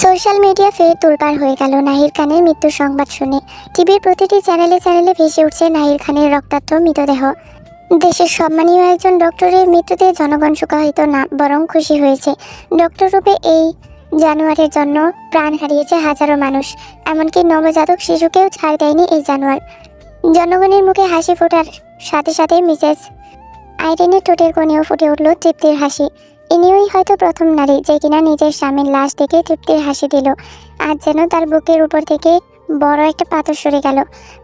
Social media ফের তোলপাড় হয়ে গেল নাহির খানের মৃত্যুর সংবাদ শুনে। টিভির প্রতিটি চ্যানেলে চ্যানেলে ভেসে উঠছে নাহির খানের রক্তাক্ত মৃতদেহ। দেশের সম্মানীয় একজন ডক্টরের মৃত্যুতে জনগণ শোকাহত না, বরং খুশি হয়েছে। ডক্টর রূপে এই জানোয়ারের জন্য প্রাণ হারিয়েছে হাজারো মানুষ, এমনকি নবজাতক শিশুকেও ছাড় দেয়নি এই জানোয়ার। জনগণের মুখে হাসি ফোটার সাথে সাথে মিসেস আইরিনের ঠোঁটের কোণেও ফুটে উঠল তৃপ্তির হাসি। ইনিই হয়তো প্রথম নারী যে কিনা নিজের স্বামীর লাশ দেখে তৃপ্তির হাসি দিল। আজ যেন তার বুকের উপর থেকে বড় একটা পাথর সরে গেল,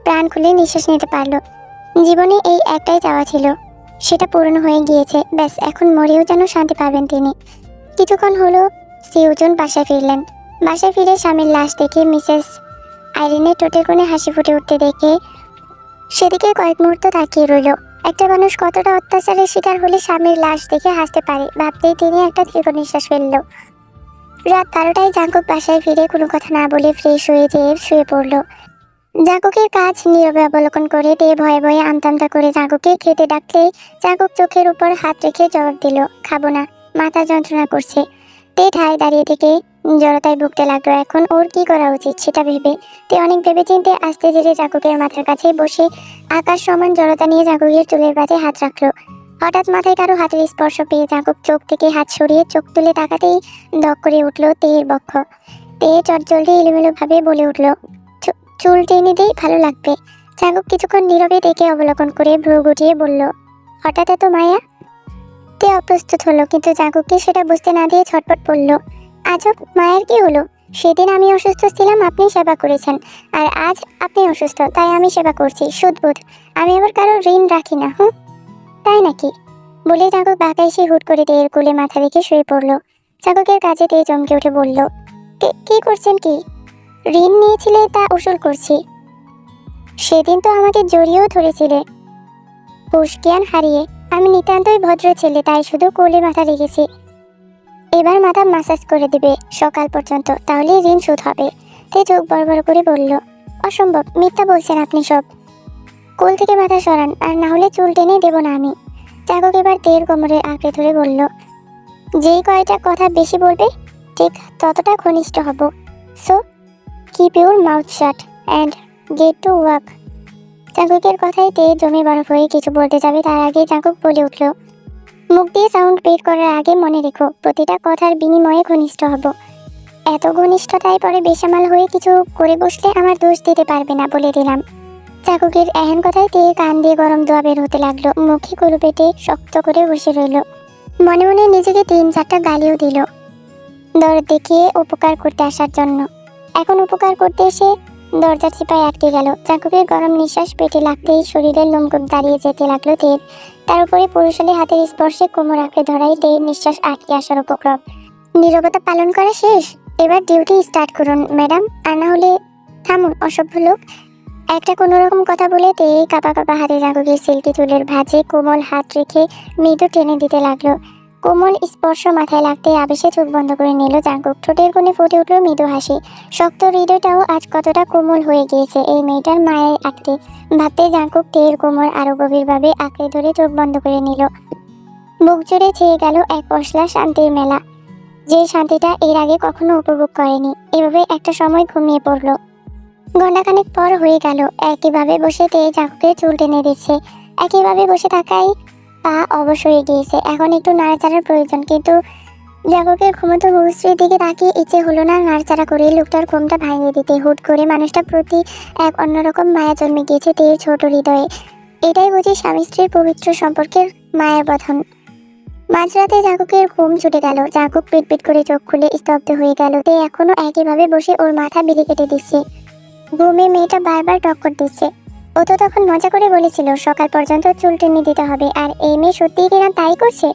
প্রাণ খুলে নিঃশ্বাস নিতে পারল। জীবনে এই একটাই চাওয়া ছিল, সেটা পূরণ হয়ে গিয়েছে। ব্যাস, এখন মরেও যেন শান্তি পাবেন তিনি। কিছুক্ষণ হলো সিউজন বাসায় ফিরলেন। বাসায় ফিরে স্বামীর লাশ দেখে মিসেস আইরিনের ঠোঁটের কোণে হাসি ফুটে উঠতে দেখে সেদিকে কয়েক মুহূর্ত তাকিয়ে রইল। একটা মানুষ কতটা অত্যাচারের শিকার হলে স্বামীর লাশ দেখে হাসতে পারে, ভাবতেই তিনি একটা দীর্ঘ নিঃশ্বাস ফেলল। রাত 12টায় জাঙ্কুক বাসায় ফিরে কোনো কথা না বলে ফ্রেশ হয়ে যেয়ে শুয়ে পড়ল। জাঙ্কুকের কাজ নীরবে অবলোকন করে তে ভয়ে ভয়ে আমতা করে জাঙ্কুকে খেতে ডাকলে জাঙ্কুক চোখের উপর হাত রেখে জবাব দিল, খাবো না, মাথা যন্ত্রণা করছে। তে ঠায় দাঁড়িয়ে থেকে জড়তায় ভুগতে লাগলো। এখন ওর কি করা উচিত সেটা ভেবে তে অনেক ভেবেচিন্তে আস্তে ধীরে জাঙ্কুকের মাথার কাছে বসে আকাশ সমান জড়তা নিয়ে জাঙ্কুকের চুলের বাজে হাত রাখলো। হঠাৎ মাথায় কারো হাতের স্পর্শ পেয়ে জাঙ্কুক চোখ থেকে হাত সরিয়ে চোখ তুলে তাকাতেই দক করে উঠল তেয়ের বক্ষ। তে চটজলদি এলোমেলো ভাবে বলে উঠল, চুল টেনে দিই, ভালো লাগবে। জাঙ্কুক কিছুক্ষণ নীরবে দেখে অবলোকন করে ভ্রু গুটিয়ে বলল, হঠাৎ এত মায়া? তে অপ্রস্তুত হলো, কিন্তু জাঙ্কুককে সেটা বুঝতে না দিয়ে ছটপট পড়ল, আজব, মায়ের কি হলো? সেদিন আমি অসুস্থ ছিলাম, আপনি সেবা করেছেন, আর আজ আপনি অসুস্থ তাই আমি সেবা করছি। সুদবোধ, আমি আবার কারো ঋণ রাখি না। তাই নাকি? বলে জাঙ্কুক বাঁকা এসে হুট করে তেয়ের কোলে মাথা রেখে শুয়ে পড়ল। জাঙ্কুকের কাছে তে চমকে উঠে বলল, কি করছেন? কি ঋণ নিয়েছিলে তা উসুল করছি। সেদিন তো আমাকে জড়িয়েও ধরেছিলে হুঁশ জ্ঞান হারিয়ে। আমি নিতান্তই ভদ্র ছেলে, তাই শুধু কোলে মাথা রেখেছি। এবার মাথা মাসাজ করে দিবে সকাল পর্যন্ত, তাহলে ঋণ শোধ হবে। তে চোখ বড় বড় করে বলল, অসম্ভব, মিথ্যা বলছেন আপনি সব। কোল থেকে মাথা সরান, আর না হলে চুল টেনে দেব না আমি। জাঙ্কুক এবার তের কোমরে আঁকড়ে ধরে বলল, যেই কয়টা কথা বেশি বলবে ঠিক ততটা ঘনিষ্ঠ হব। So keep your mouth shut and get to work. জাঙ্কুকের কথায় তে জমে বরফ হয়ে কিছু বলতে যাবে তার আগে জাঙ্কুক বলে উঠল, মুখ দিয়ে সাউন্ড বের করার আগে মনে রেখো, প্রতিটা কথার বিনিময়ে ঘনিষ্ঠ হব। এত ঘনিষ্ঠতায় পরে বেসামাল হয়ে কিছু করে বসলে আমার দোষ দিতে পারবে না, বলে দিলাম। জাঙ্কুকের এহেন কথায় তে কান দিয়ে গরম দোয়া বের হতে লাগলো। মুখে কুলু পেটে শক্ত করে বসে রইল। মনে মনে নিজেকে 3-4টা গালিও দিল দরদ দেখিয়ে উপকার করতে আসার জন্য। এখন উপকার করতে এসে দরজার চিপায় আটকে গেল। জাঙ্কুকের গরম নিঃশ্বাস পেটে লাগতেই শরীরের লোমকূপ দাঁড়িয়ে যেতে লাগলো তের। তার উপরে পুরুষালী হাতের স্পর্শে কোমর আঁকড়ে ধরাই তের নিঃশ্বাস আটকে আসার উপক্রম। নীরবতা পালন করা শেষ, এবার ডিউটি স্টার্ট করুন ম্যাডাম, আর না হলে থামুন অসভ্য লোক। একটা কোনোরকম কথা বলে তে কাঁপা কাঁপা হাতে জাঙ্কুকের সিল্কি চুলের ভাঁজে কোমল হাত রেখে মৃদু টেনে দিতে লাগলো। কোমল স্পর্শ মাথায় লাগতে আবেশে চোখ বন্ধ করে নিল জাঙ্কুক। ঠোঁটের কোণে ফুটে উঠল মৃদু হাসি। শক্ত হৃদয়টাও আজ কতটা কোমল হয়ে গিয়েছে এই মেয়েটার মায়ের আঁকড়ে। ভাবতে জাঙ্কুক তের কোমর আরো গভীরভাবে আঁকড়ে ধরে চোখ বন্ধ করে নিল। বুক জুড়ে ছেয়ে গেল এক পশলা শান্তির মেলা, যে শান্তিটা এর আগে কখনো উপভোগ করেনি। এভাবে একটা সময় ঘুমিয়ে পড়ল। ঘণ্টাখানেক পর হয়ে গেল একইভাবে বসে তে জাঙ্কুকের চুল টেনে দিচ্ছে। একইভাবে বসে থাকায় পা অবশ হয়ে গিয়েছে, এখন একটু নাড়াচাড়ার প্রয়োজন। কিন্তু জাঙ্কুকের ঘুমন্ত মুখশ্রীর দিকে তাকিয়ে ইচ্ছে হলো না নাড়াচাড়া করে লোকটার ঘুমটা ভাঙিয়ে দিতে। হুট করে মানুষটা প্রতি এক অন্যরকম মায়া জন্মে গিয়েছে তের ছোট হৃদয়ে। এটাই বুঝি স্বামী স্ত্রীর পবিত্র সম্পর্কের মায়ের বধন। মাঝরাতে জাঙ্কুকের ঘুম ছুটে গেল। জাঙ্কুক পিটপিট করে চোখ খুলে স্তব্ধ হয়ে গেল। তে এখনো একইভাবে বসে ওর মাথা বিলি কেটে দিচ্ছে। ঘুমে মেয়েটা বারবার টক্কর দিচ্ছে। ও তো তখন মজা করে বলেছিল সকাল পর্যন্ত চুল টেনে দিতে হবে, আর এই মেয়ে সত্যিই কিনা তাই করছে।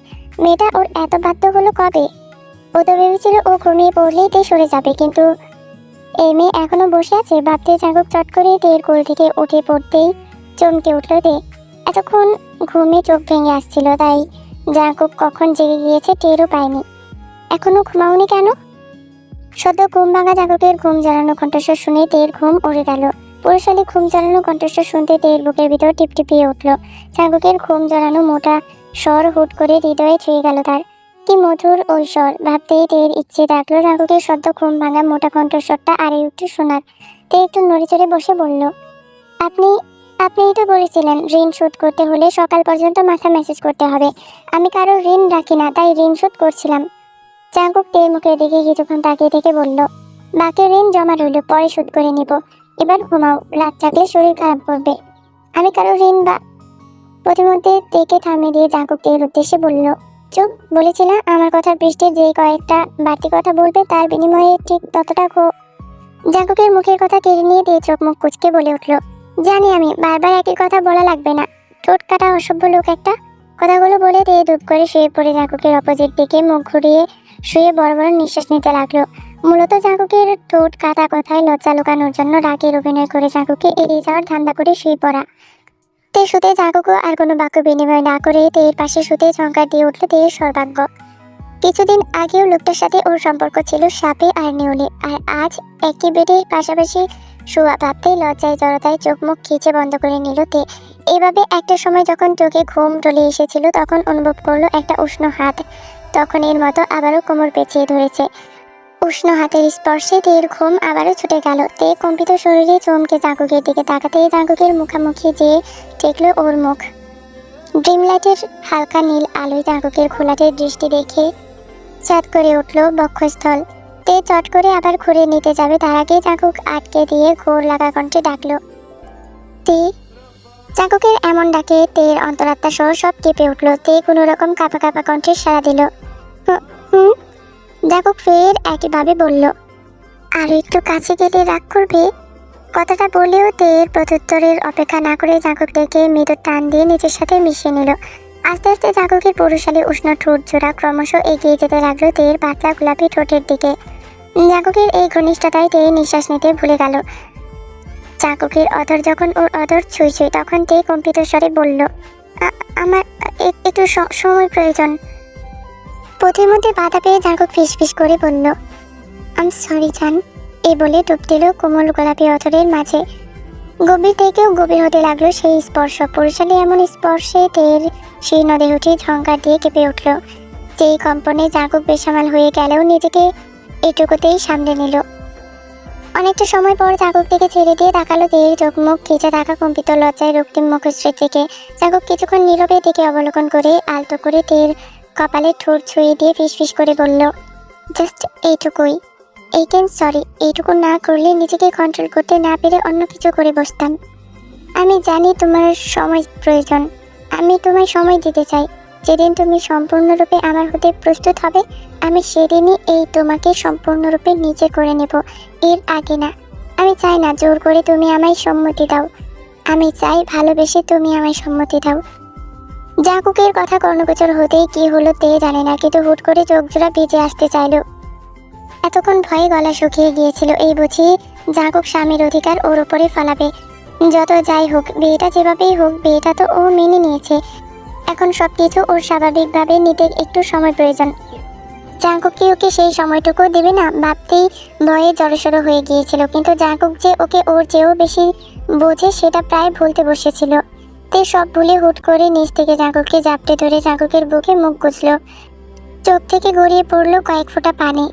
মেয়েটা ওর এত বাধ্য হলো কবে? ও তো ভেবেছিল ও ঘুমিয়ে পড়লেই তে সরে যাবে, কিন্তু এই মেয়ে এখনো বসে আছে। ভাবতে জাঙ্কুক চট করে তের কোল থেকে উঠে পড়তেই চমকে উঠল তে। এতক্ষণ ঘুমে চোখ ভেঙে আসছিল, তাই জাঙ্কুক কখন জেগে গিয়েছে টেরও পায়নি। এখনো ঘুমাওনি কেন? সদ্য ঘুম ভাঙা জাঙ্কুকের ঘুম জ্বালানো কণ্ঠস্বর শুনে তের ঘুম উড়ে গেল। পুরুষালী ঘুম জ্বালানো কণ্ঠস্বর শুনতে তের বুকের ভিতর টিপটিপিয়ে উঠল। জাঙ্কুকের ঘুম জ্বালানো মোটা স্বর হুট করে হৃদয়ে ছুঁয়ে গেল তার। কি মধুর ওই স্বর, ভাবতেই তের ইচ্ছে ডাকলো জাঙ্কুকের সদ্য ঘুম ভাঙা মোটা কণ্ঠস্বরটা আরে একটু শোনার। তে একটু নড়েচড়ে বসে বলল, আপনি আপনিই তো বলেছিলেন ঋণ শোধ করতে হলে সকাল পর্যন্ত মাথা মেসেজ করতে হবে। আমি কারো ঋণ রাখি না, তাই ঋণ শোধ করছিলাম। জাঙ্কুক তের মুখের দিকে কিছুক্ষণ তাকিয়ে থেকে বলল, বাকি ঋণ জমা রইল, পরে শোধ করে নিব। এবার ঘুমাও, রাত জাগলে শরীর খারাপ করবে। আমি কারো ঋণ বা প্রতিমধ্যে তেকে থামিয়ে দিয়ে জাঙ্কুক তের উদ্দেশ্যে বলল, চুপ, বলেছিলাম আমার কথার পৃষ্ঠে যে কয়েকটা বাড়তি কথা বলবে তার বিনিময়ে ঠিক ততটা জাঙ্কুকের মুখের কথা কেড়ে নিয়ে তে চোখ মুখ কুঁচকে বলে উঠল, জানি আমি, বারবার একই কথা বলা লাগবে না, ঠোঁট কাটা অসভ্য লোক একটা। কথাগুলো বলে তে ধূপ করে শুয়ে পড়ে জাঙ্কুকের অপোজিট দিকে মুখ ঘুরিয়ে শুয়ে বড় বড় নিঃশ্বাস নিতে লাগলো। মূলত জাঙ্কুকের ঠোঁট কাটা কথায় লজ্জা লুকানোর জন্য রাগের অভিনয় করে জাঙ্কুকে এড়িয়ে যাওয়ার ধান্দা করে শুয়ে পড়া। তে শুতে জাঙ্কুকও আর কোনো বাক্য বিনিময় না করে তের পাশে শুতে ঝঙ্কার দিয়ে উঠল তের সর্বাঙ্গ। কিছুদিন আগেও লোকটার সাথে ওর সম্পর্ক ছিল সাপে আর নেউলে, আর আজ একই বেডে পাশাপাশি শোয়া ভাবতেই লজ্জায় জড়তায় চোখ মুখ খিচে বন্ধ করে নিল তে। এভাবে একটা সময় যখন চোখে ঘুম চলে এসেছিল তখন অনুভব করলো একটা উষ্ণ হাত তখন এর মতো আবারও কোমর পেঁচিয়ে ধরেছে। উষ্ণ হাতের স্পর্শে তের ঘুম আবারও ছুটে গেল। তে কম্পিত শরীরে চমকে জাঙ্কুকের দিকে তাকাতেই জাঙ্কুকের মুখামুখি যে টেকলো ওর মুখ। ড্রিম লাইটের হালকা নীল আলোয় জাঙ্কুকের ঘোলাটে দৃষ্টি দেখে চাঁদ করে উঠল বক্ষস্থল। তে চট করে আবার ঘুরে নিতে যাবে, তার আগে জাঙ্কুক আটকে দিয়ে ঘোর লাগা কণ্ঠে ডাকলো, তে। জাঙ্কুকের এমন ডাকে তের অন্তরাত্মা সহ সব কেঁপে উঠল। তে কোনো রকম কাঁপা কাঁপা কণ্ঠে সাড়া দিল, হুম। জাঙ্কুক ফের একইভাবে বলল, আর একটু কাছে গেলে রাগ করবে। কথাটা বলেও তের প্রত্যুত্তরের অপেক্ষা না করে জাঙ্কুক ডেকে মৃদু টান দিয়ে নিজের সাথে মিশিয়ে নিল। আস্তে আস্তে জাঙ্কুকের পুরুষালী উষ্ণ ঠোঁট জোড়া ক্রমশ এগিয়ে যেতে লাগলো তের পাতলা গোলাপি ঠোঁটের দিকে। জাঙ্কুকের এই ঘনিষ্ঠতায় তে নিঃশ্বাস নিতে ভুলে গেল। জাঙ্কুকের অধর যখন ওর অধর ছুঁই ছুঁই তখন তে কম্পিত স্বরে বলল, আমার একটু সময় প্রয়োজন। পথের মধ্যে বাধা পেয়ে জাঙ্কুক ফিস করে বলল, আম সরি জান। এই বলে ডুব দিল কোমল গোলাপি অধরের মাঝে। গভীর থেকেও গভীর হতে লাগলো সেই স্পর্শ। পুরুষালী এমন স্পর্শে তের শীর্ণ দেহটি ঝঙ্কার দিয়ে কেঁপে উঠল। যেই কম্পনে জাঙ্কুক বেসামাল হয়ে গেলেও নিজেকে এটুকুতেই সামলে নিল। অনেকটা সময় পর জাঙ্কুক থেকে ছেড়ে দিয়ে তাকালো তের চোখ মুখ খিচে থাকা কম্পিত লজ্জায় রক্তিম মুখশ্রীর দিকে। জাঙ্কুক কিছুক্ষণ নীরবে দিকে অবলোকন করে আলতো করে তের কপালে ঠোঁট ছুঁয়ে দিয়ে ফিস করে বলল, জাস্ট এইটুকুই। সরি, এইটুকু না করলে নিজেকে কন্ট্রোল করতে না পেরে অন্য কিছু করে বসতাম। আমি জানি তোমার সময় প্রয়োজন, আমি তোমায় সময় দিতে চাই। যেদিন তুমি সম্পূর্ণরূপে আমার হতে প্রস্তুত হবে আমি সেদিনই তোমাকে সম্পূর্ণরূপে নিজে করে নেব, এর আগে না। আমি চাই না জোর করে তুমি আমায় সম্মতি দাও, আমি চাই ভালোবেসে তুমি আমায় সম্মতি দাও। জাঙ্কুকের কথা কর্ণগোচর হতেই কি হলো তে জানে না, কিন্তু হুট করে চোখ জোড়া ভিজে আসতে চাইল। এতক্ষণ ভয়ে গলা শুকিয়ে গিয়েছিল। এই বুঝি জাঙ্কুক স্বামীর অধিকার ওর উপরে ফলাবে। যত যাই হোক, বিয়েটা যেভাবেই হোক, বিয়েটা তো ও মেনে নিয়েছে। এখন সবকিছু ওর স্বাভাবিকভাবে নিতে একটু সময় প্রয়োজন। জাঙ্কুক কি ওকে সেই সময়টুকু দেবে না ভাবতেই ভয়ে জড়সড় হয়ে গিয়েছিল। কিন্তু জাঙ্কুক যে ওকে ওর চেয়েও বেশি বোঝে সেটা প্রায় ভুলতে বসেছিল। তে সব ভুলে হুট করে নিচ থেকে জাঙ্কুককে জাপটে ধরে জাঙ্কুকের বুকে মুখ গুছল। চোখ থেকে গড়িয়ে পড়ল কয়েক ফোঁটা পানি।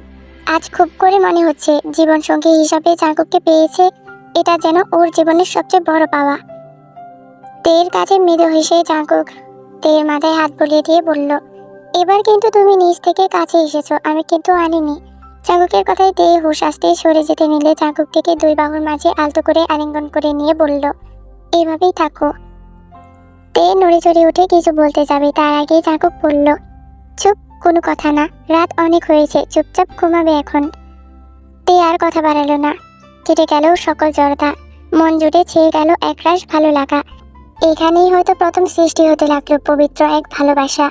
আজ খুব করে মনে হচ্ছে জীবনসঙ্গী হিসাবে জাঙ্কুককে পেয়েছে, এটা যেন ওর জীবনের সবচেয়ে বড় পাওয়া। তের কাছে মৃদু হেসে জাঙ্কুক তের মাথায় হাত বুলিয়ে দিয়ে বলল, এবার কিন্তু তুমি নিজ থেকে কাছে এসেছো, আমি কিন্তু আনিনি। জাঙ্কুকের কথায় তে হুঁশ আসতে সরে যেতে নিলে জাঙ্কুক থেকে দুই বাহুর মাঝে আলতো করে আলিঙ্গন করে নিয়ে বলল, এভাবেই থাকো। তে নড়ে চড়ে উঠে কিছু বলতে যাবে, তার আগে জাঙ্কুক বলল, চুপ, কোনো কথা না, রাত অনেক হয়েছে, চুপচাপ ঘুমাবে এখন। তে আর কথা বাড়ালো না। কেটে গেল সকল জড়তা, মন জুড়ে ছেয়ে গেল একরাশ ভালো লাগা। এখানেই হয়তো প্রথম সৃষ্টি হতে লাগলো পবিত্র এক ভালোবাসা।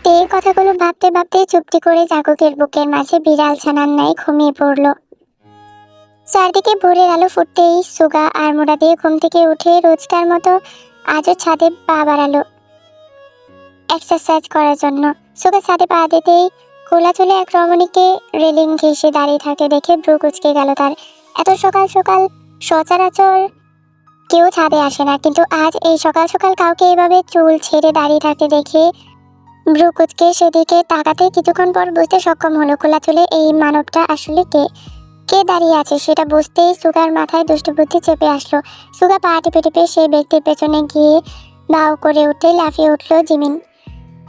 এই কথাগুলো ভাবতে ভাবতে চুপটি করে জাঙ্কুকের বুকের মাঝে বিড়াল ছানার ন্যায় ঘুমিয়ে পড়ল। চারদিকে ভোরের আলো ফুটতেই সুগা আর মোড়া দিয়ে ঘুম থেকে উঠে রোজকার মতো আজও ছাদে পা বাড়ালো এক্সারসাইজ করার জন্য। সুগা ছাদে পা দিতেই খোলা চলে এক রমণীকে রেলিং ঘেঁষে দাঁড়িয়ে থাকতে দেখে ভ্রু কুঁচকে গেল তার। এত সকাল সকাল সচরাচর কেউ ছাদে আসে না, কিন্তু আজ এই সকাল সকাল কাউকে এভাবে চুল ছেড়ে দাঁড়িয়ে থাকতে দেখে ভ্রু কুঁচকে সেদিকে তাকাতে কিছুক্ষণ পর বুঝতে সক্ষম হলো খোলা চুলে এই মানবটা আসলে কে। কে দাঁড়িয়ে আছে সেটা বুঝতেই সুগার মাথায় দুষ্টবুদ্ধি চেপে আসলো। সুগা পা টিপে টিপে সেই ব্যক্তির পেছনে গিয়ে ভাও করে উঠে লাফিয়ে উঠল জিমিন।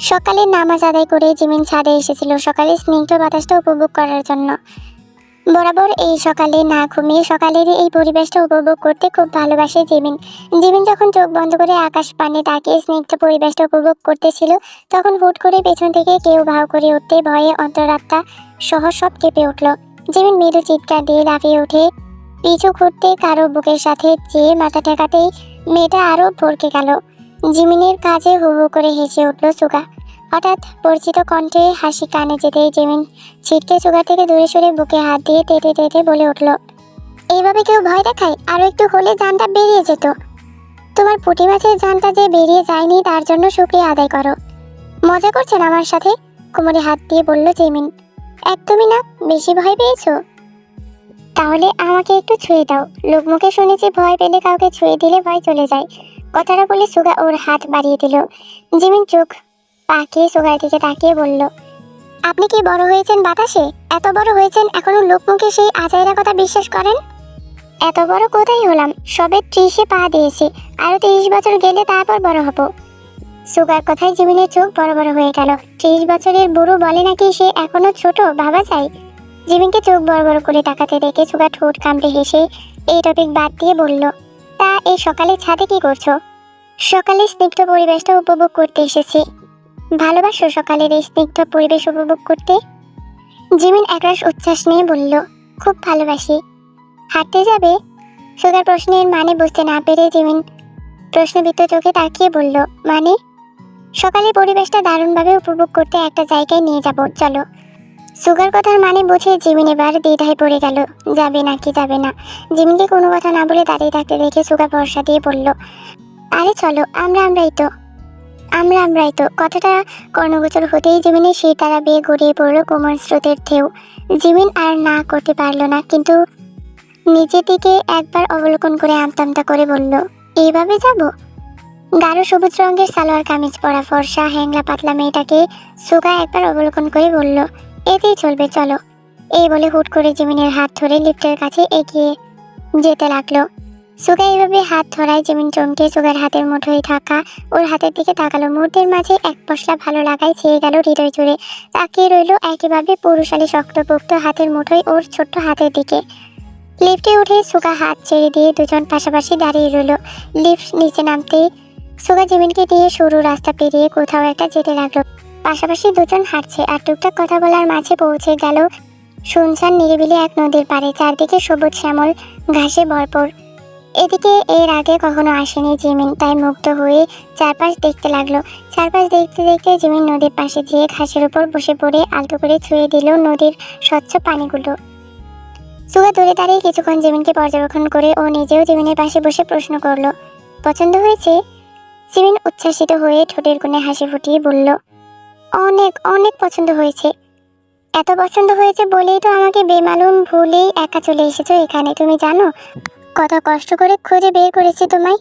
সকালে নামাজ আদায় করে জিমিন ছাদে এসেছিল সকালে স্নিগ্ধ বাতাসটা উপভোগ করার জন্য। বরাবর এই সকালে না ঘুমিয়ে সকালের এই পরিবেশটা উপভোগ করতে খুব ভালোবাসে জিমিন। জিমিন যখন চোখ বন্ধ করে আকাশ পানে তাকিয়ে স্নিগ্ধ পরিবেশটা উপভোগ করতেছিল তখন হুট করে পেছন থেকে কেউ ভাও করে উঠতে ভয়ে অন্তরাত্মা সহ সব কেঁপে উঠল। জিমিন মৃদু চিৎকার দিয়ে লাফিয়ে উঠে পিছু ঘুরতে কারো বুকের সাথে চেয়ে মাথা ঠেকাতেই মেয়েটা আরো ভরকে গেল। জিমিনের কাজে হু হু করে হেসে উঠল সুগা। হঠাৎ পরিচিত কণ্ঠে হাসি কানে যেতেই জিমিন ছিটকে সুগা থেকে দূরে সরে বুকে হাত দিয়ে তেতে তেতে বলে উঠল, এইভাবে কেউ ভয় দেখায়? আরো একটু হলে জানটা বেরিয়ে যেত। তোমার পুঁটি মাছের জানটা যে বেরিয়ে যায়নি তার জন্য শুকরিয়া আদায় করো। মজা করছেন আমার সাথে? কোমরে হাত দিয়ে বলল জিমিন। একদমই না। বেশি ভয় পেয়েছো? তাহলে আমাকে একটু ছুঁয়ে দাও। লোকমুখে শুনেছি ভয় পেলে কাউকে ছুঁয়ে দিলে ভয় চলে যায়। কথাটা বলে সুগা ওর হাত বাড়িয়ে দিল। জিমিন চোখ পাকিয়ে সুগার দিকে তাকিয়ে বলল, আপনি কি বড় হয়েছেন বাতাসে? এত বড় হয়েছেন এখনো লোকমুখে সেই আজাইরা কথা বিশ্বাস করেন? এত বড় কোথায় হলাম, সবে 30-এ পা দিয়েছি, আরো 30 বছর গেলে তারপর বড় হব। সুগার কথায় জিমিনের চোখ বড় বড় হয়ে গেল। 30 বছরের বুড়ো বলে নাকি সে এখনো ছোট, ভাবা যায়? জিমিনকে চোখ বড় বড় করে তাকাতে দেখে সুগা ঠোঁট কামড়ে হেসে এই টপিক বাদ দিয়ে বলল, তা এই সকালে ছাদে কি করছো? সকালে স্নিগ্ধ পরিবেশটা উপভোগ করতে এসেছি। ভালোবাসো সকালের এই স্নিগ্ধ পরিবেশ উপভোগ করতে? জিমিন একরাশ উচ্ছ্বাস নিয়ে বলল, খুব ভালোবাসি। হাঁটতে যাবে? সুগার প্রশ্নের মানে বুঝতে না পেরে জিমিন প্রশ্নবিদ্ধ চোখে তাকিয়ে বলল, মানে? সকালে পরিবেশটা দারুণভাবে উপভোগ করতে একটা জায়গায় নিয়ে যাব, চলো। সুগার কথার মানে বুঝে জিমিন এবার দ্বিধায় পড়ে গেল, যাবে নাকি যাবে না। জিমিনকে কোনো কথা না বলে দাঁড়িয়ে থাকতে দেখে সুগা ভরসা দিয়ে বলল, আরে চলো, আমরাই তো। কথাটা কর্ণগোচর হতেই জিমিনের সেই তারা বেয়ে গড়িয়ে পড়ল কোমল স্রোতের ঢেউ। জিমিন আর না করতে পারল না, কিন্তু নিজের দিকে একবার অবলোকন করে আমতা করে বলল, এইভাবে যাব? গাঢ় সবুজ রঙের সালোয়ার কামিজ পরা ফর্সা হ্যাংলা পাতলা মেয়েটাকে সুগা একবার অবলোকন করে বলল, এতেই চলবে, চলো। এই বলে হুট করে জিমিনের হাত ধরে লিফটের কাছে এগিয়ে যেতে লাগলো। সুগা এইভাবে হাত ধরায় জিমিন চমকে সুগার হাতের মুঠোয় থাকা ওর হাতের দিকে তাকালো। মুহূর্তের মাঝে এক পশলা ভালো লাগায় ছেয়ে গেল হৃদয় জুড়ে। তাকিয়ে রইল একেবারে পুরুষালী শক্তপোক্ত হাতের মুঠোয় ওর ছোট্ট হাতের দিকে। লিফটে উঠে সুগা হাত ছেড়ে দিয়ে দুজন পাশাপাশি দাঁড়িয়ে রইল। লিফট নিচে নামতেই সুগা জিমিনকে নিয়ে সরু রাস্তা পেরিয়ে কোথাও একটা যেতে লাগলো। পাশাপাশি দুজন হাঁটছে আর টুকটাক কথা বলার মাঝে পৌঁছে গেল শুনশান নিরিবিলি এক নদীর পাড়ে। চারদিকে সবুজ শ্যামল ঘাসে ভরপুর। এদিকে এর আগে কখনো আসেনি জিমিন, তাই মুগ্ধ হয়ে চারপাশ দেখতে লাগলো। চারপাশ দেখতে দেখতে জিমিন নদীর পাশে গিয়ে ঘাসের উপর বসে পড়ে আলতো করে ছুঁয়ে দিল নদীর স্বচ্ছ পানিগুলো। সুগা দূরে দাঁড়িয়ে কিছুক্ষণ জিমিনকে পর্যবেক্ষণ করে ও নিজেও জিমিনের পাশে বসে প্রশ্ন করলো, পছন্দ হয়েছে? জিমিন উচ্ছ্বাসিত হয়ে ঠোঁটের কোণে হাসি ফুটিয়ে বলল, অনেক অনেক পছন্দ হয়েছে। এত পছন্দ হয়েছে বলেই তো আমাকে বেমালুম ভুলেই একা চলে এসেছো এখানে। তুমি জানো কত কষ্ট করে খুঁজে বের করেছি তোমায়।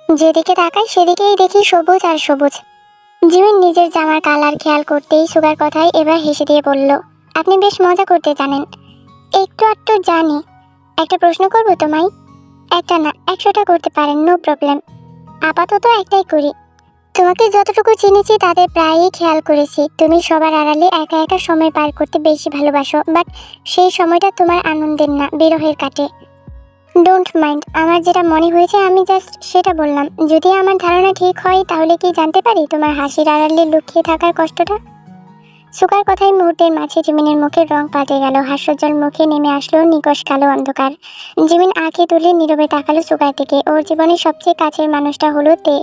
যেদিকে তাকাই সেদিকেই দেখি সবুজ আর সবুজ। জিমিন নিজের জামার কালার খেয়াল করতেই সুগার কথায় এবার হেসে দিয়ে বলল, আপনি বেশ মজা করতে জানেন। একটু আধটু জানি। একটা প্রশ্ন করবো তোমায়? একটা না, 100টা করতে পারেন, নো প্রবলেম। আপাতত একটাই করি। তোমাকে যতটুকু চিনেছি তাতে প্রায়ই খেয়াল করেছি তুমি সবার আড়ালে একা একা সময় পার করতে বেশি ভালোবাসো, বাট সেই সময়টা তোমার আনন্দের না, বিরহের কাটে। ডোন্ট মাইন্ড, আমার যেটা মনে হয়েছে আমি জাস্ট সেটা বললাম। যদি আমার ধারণা ঠিক হয় তাহলে কি জানতে পারি তোমার হাসির আড়ালে লুকিয়ে থাকার কষ্টটা? সুগার কথায় মুহূর্তের মাঝে জিমিনের মুখের রং পাল্টে গেল। হাস্যোজ্জ্বল মুখে নেমে আসলো নিকষ কালো অন্ধকার। জিমিন আঁখি তুলে নীরবে তাকালো সুগার দিকে। ওর জীবনের সবচেয়ে কাছের মানুষটা হলো তে,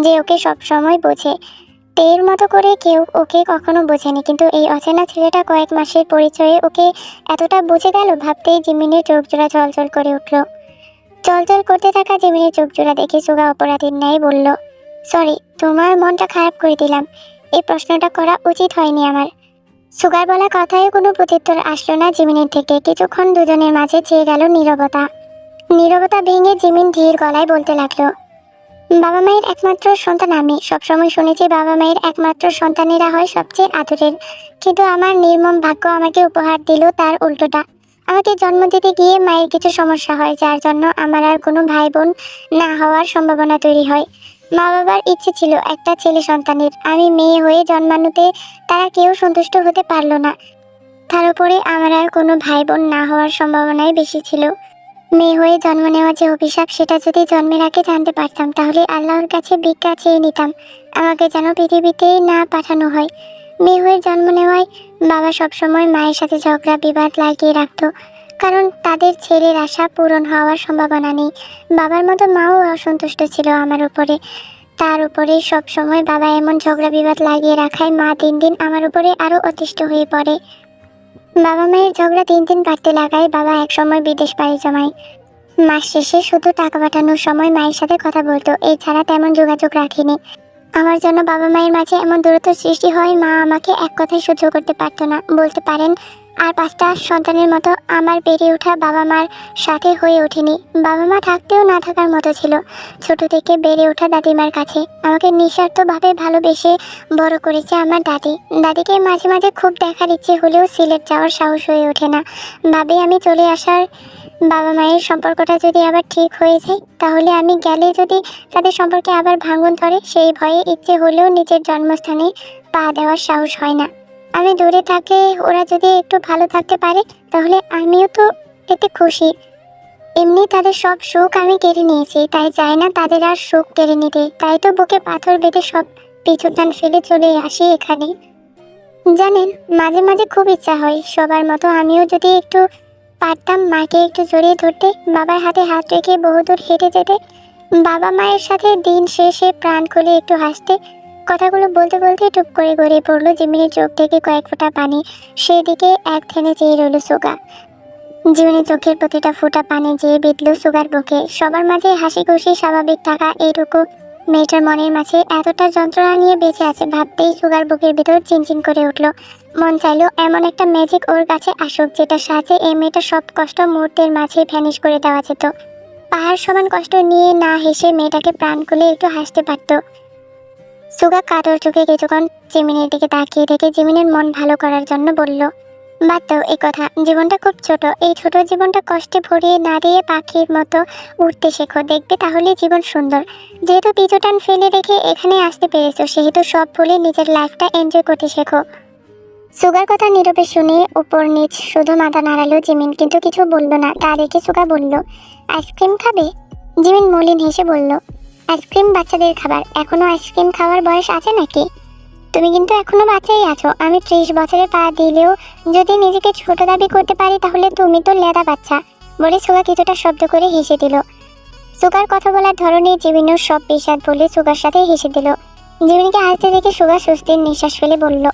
যে ওকে সবসময় বোঝে। তের মতো করে কেউ ওকে কখনো বোঝেনি, কিন্তু এই অচেনা ছেলেটা কয়েক মাসের পরিচয়ে ওকে এতটা বুঝে গেল। ভাবতেই জিমিনের চোখ জোড়া চলচল করে উঠল। চলচল করতে থাকা জিমিনের চোখ জোড়া দেখে সুগা অপরাধীর ন্যায় বলল, সরি, তোমার মনটা খারাপ করে দিলাম। এই প্রশ্নটা করা উচিত হয়নি আমার। সুগার বলা কথায় কোনো প্রত্যুত্তর আসলো না জিমিনের থেকে। কিছুক্ষণ দুজনের মাঝে ছেয়ে গেল নীরবতা। নীরবতা ভেঙে জিমিন ধীর গলায় বলতে লাগলো, বাবা মায়ের একমাত্র সন্তান আমি। সবসময় শুনেছি বাবা মায়ের একমাত্র সন্তানেরা হয় সবচেয়ে আদরের, কিন্তু আমার নির্মম ভাগ্য আমাকে উপহার দিল তার উল্টোটা। আমাকে জন্ম দিতে গিয়ে মায়ের কিছু সমস্যা হয়, যার জন্য আমার আর কোনো ভাই বোন না হওয়ার সম্ভাবনা তৈরি হয়। মা বাবার ইচ্ছে ছিল একটা ছেলে সন্তানের, আমি মেয়ে হয়ে জন্মানোতে তারা কেউ সন্তুষ্ট হতে পারলো না। তার উপরে আমার আর কোনো ভাই বোন না হওয়ার সম্ভাবনাই বেশি ছিল। মেয়ে হয়ে জন্ম নেওয়া যে অভিশাপ, সেটা যদি জন্মের আগে জানতে পারতাম তাহলে আল্লাহর কাছে ভিক্ষা চেয়ে নিতাম আমাকে যেন পৃথিবীতেই না পাঠানো হয়। মেয়ে হয়ে জন্ম নেওয়ায় বাবা সবসময় মায়ের সাথে ঝগড়া বিবাদ লাগিয়ে রাখতো, কারণ তাদের ছেলের আশা পূরণ হওয়ার সম্ভাবনা নেই। বাবার মতো মাও অসন্তুষ্ট ছিল আমার উপরে। তার উপরে সব সময় বাবা এমন ঝগড়া বিবাদ লাগিয়ে রাখায় মা দিন দিন আমার উপরে আরো অতিষ্ঠ হয়ে পড়ে। বাবা মায়ের ঝগড়া দিন দিন বাড়তে লাগায় বাবা একসময় বিদেশ পাড়ি জমায়। মাস শেষে শুধু টাকা পাঠানোর সময় মায়ের সাথে কথা বলতো, এছাড়া তেমন যোগাযোগ রাখিনি। আমার জন্য বাবা মায়ের মাঝে এমন দূরত্ব সৃষ্টি হয়, মা আমাকে এক কথায় সহ্য করতে পারতো না। বলতে পারেন আর 5টা সন্তানের মতো আমার বেড়ে ওঠা বাবা মার সাথে হয়ে ওঠেনি। বাবা মা থাকতেও না থাকার মতো ছিল। ছোট থেকে বেড়ে ওঠা দাদিমার কাছে আমাকে নিঃস্বার্থভাবে ভালোবেসে বড় করেছে আমার দাদি। দাদিকে মাঝে মাঝে খুব দেখার ইচ্ছে হলেও সিলেট যাওয়ার সাহস হয়ে ওঠে না। ভাবি আমি চলে আসার বাবা মায়ের সম্পর্কটা যদি আবার ঠিক হয়ে যায়, তাহলে আমি গেলে যদি তাদের সম্পর্কে আবার ভাঙন ধরে, সেই ভয়ে ইচ্ছে হলেও নিজের জন্মস্থানে পা দেওয়ার সাহস হয় না। আমি দূরে থাকলে ওরা যদি একটু ভালো থাকতে পারে তাহলে আমিও তো এতে খুশি। এমনি তাদের সব সুখ আমি কেড়ে নিয়েছি, তাই চাই না তাদের আর সুখ কেড়ে নিতে। তাই তো বুকে পাথর বেঁধে সব পিছুটান ফেলে চলে আসি এখানে। জানেন, মাঝে মাঝে খুব ইচ্ছা হয় সবার মতো আমিও যদি একটু পারতাম মাকে একটু জড়িয়ে ধরতে, বাবার হাতে হাত রেখে বহুদূর হেঁটে যেতে, বাবা মায়ের সাথে দিন শেষে প্রাণ খুলে একটু হাসতে। কথাগুলো বলতে বলতে টুপ করে গড়িয়ে পড়লো জিমিনের চোখ থেকে কয়েক ফোঁটা পানি। সেদিকে এক থেমে চেয়ে রইল সুগা। জিমিনের চোখের প্রতিটা ফোঁটা পানি যেয়ে বিঁধল সুগার বুকে। সবার মাঝে হাসি খুশি স্বাভাবিক থাকা এইটুকু মেয়েটার মনের মাঝে এতটা যন্ত্রণা নিয়ে বেঁচে আছে ভাবতেই সুগার বুকের ভিতর চিনচিন করে উঠল। মন চাইলো এমন একটা ম্যাজিক ওর কাছে আসুক, যেটার সাহায্যে এই মেয়েটার সব কষ্ট মুহূর্তের মাঝে ভ্যানিশ করে দেওয়া যেত। পাহাড় সমান কষ্ট নিয়ে না হেসে মেয়েটাকে প্রাণ খুলে একটু হাসতে পারত। সুগা কাতর চোখে কিছুক্ষণ জিমিনের দিকে তাকিয়ে থেকে জিমিনের মন ভালো করার জন্য বলল, বাদ দাও এই কথা, জীবনটা খুব ছোট। এই ছোট জীবনটা কষ্টে ভরিয়ে না দিয়ে পাখির মতো উঠতে শেখো, দেখবে তাহলে জীবন সুন্দর। যেহেতু পিছুটান ফেলে রেখে এখানে আসতে পেরেছো, সেহেতু সব ভুলে নিজের লাইফটা এনজয় করতে শেখো। সুগার কথা নীরবে শুনে উপর নিচ শুধু মাথা নাড়ালো জিমিন, কিন্তু কিছু বলল না। তা দেখে সুগা বলল, আইসক্রিম খাবে? জিমিন মলিন হেসে বলল, আইসক্রিম বাচ্চাদের খাবার, এখনো আইসক্রিম খাওয়ার বয়স আছে নাকি? তুমি কিন্তু এখনো বাচ্চাই আছো। আমি 30 বছরে পা দিলেও যদি নিজেকে ছোট দাবি করতে পারি, তাহলে তুমি তো লেদা বাচ্চা। বলে সুগা কিছুটা শব্দ করে হেসে দিল। সুগার কথা বলার ধরনে জিমিনও সব বিষাদ বলে সুগার সাথে হেসে দিল। জিমিনকে হাসতে দেখে সুগা স্বস্তির নিঃশ্বাস ফেলে বলল,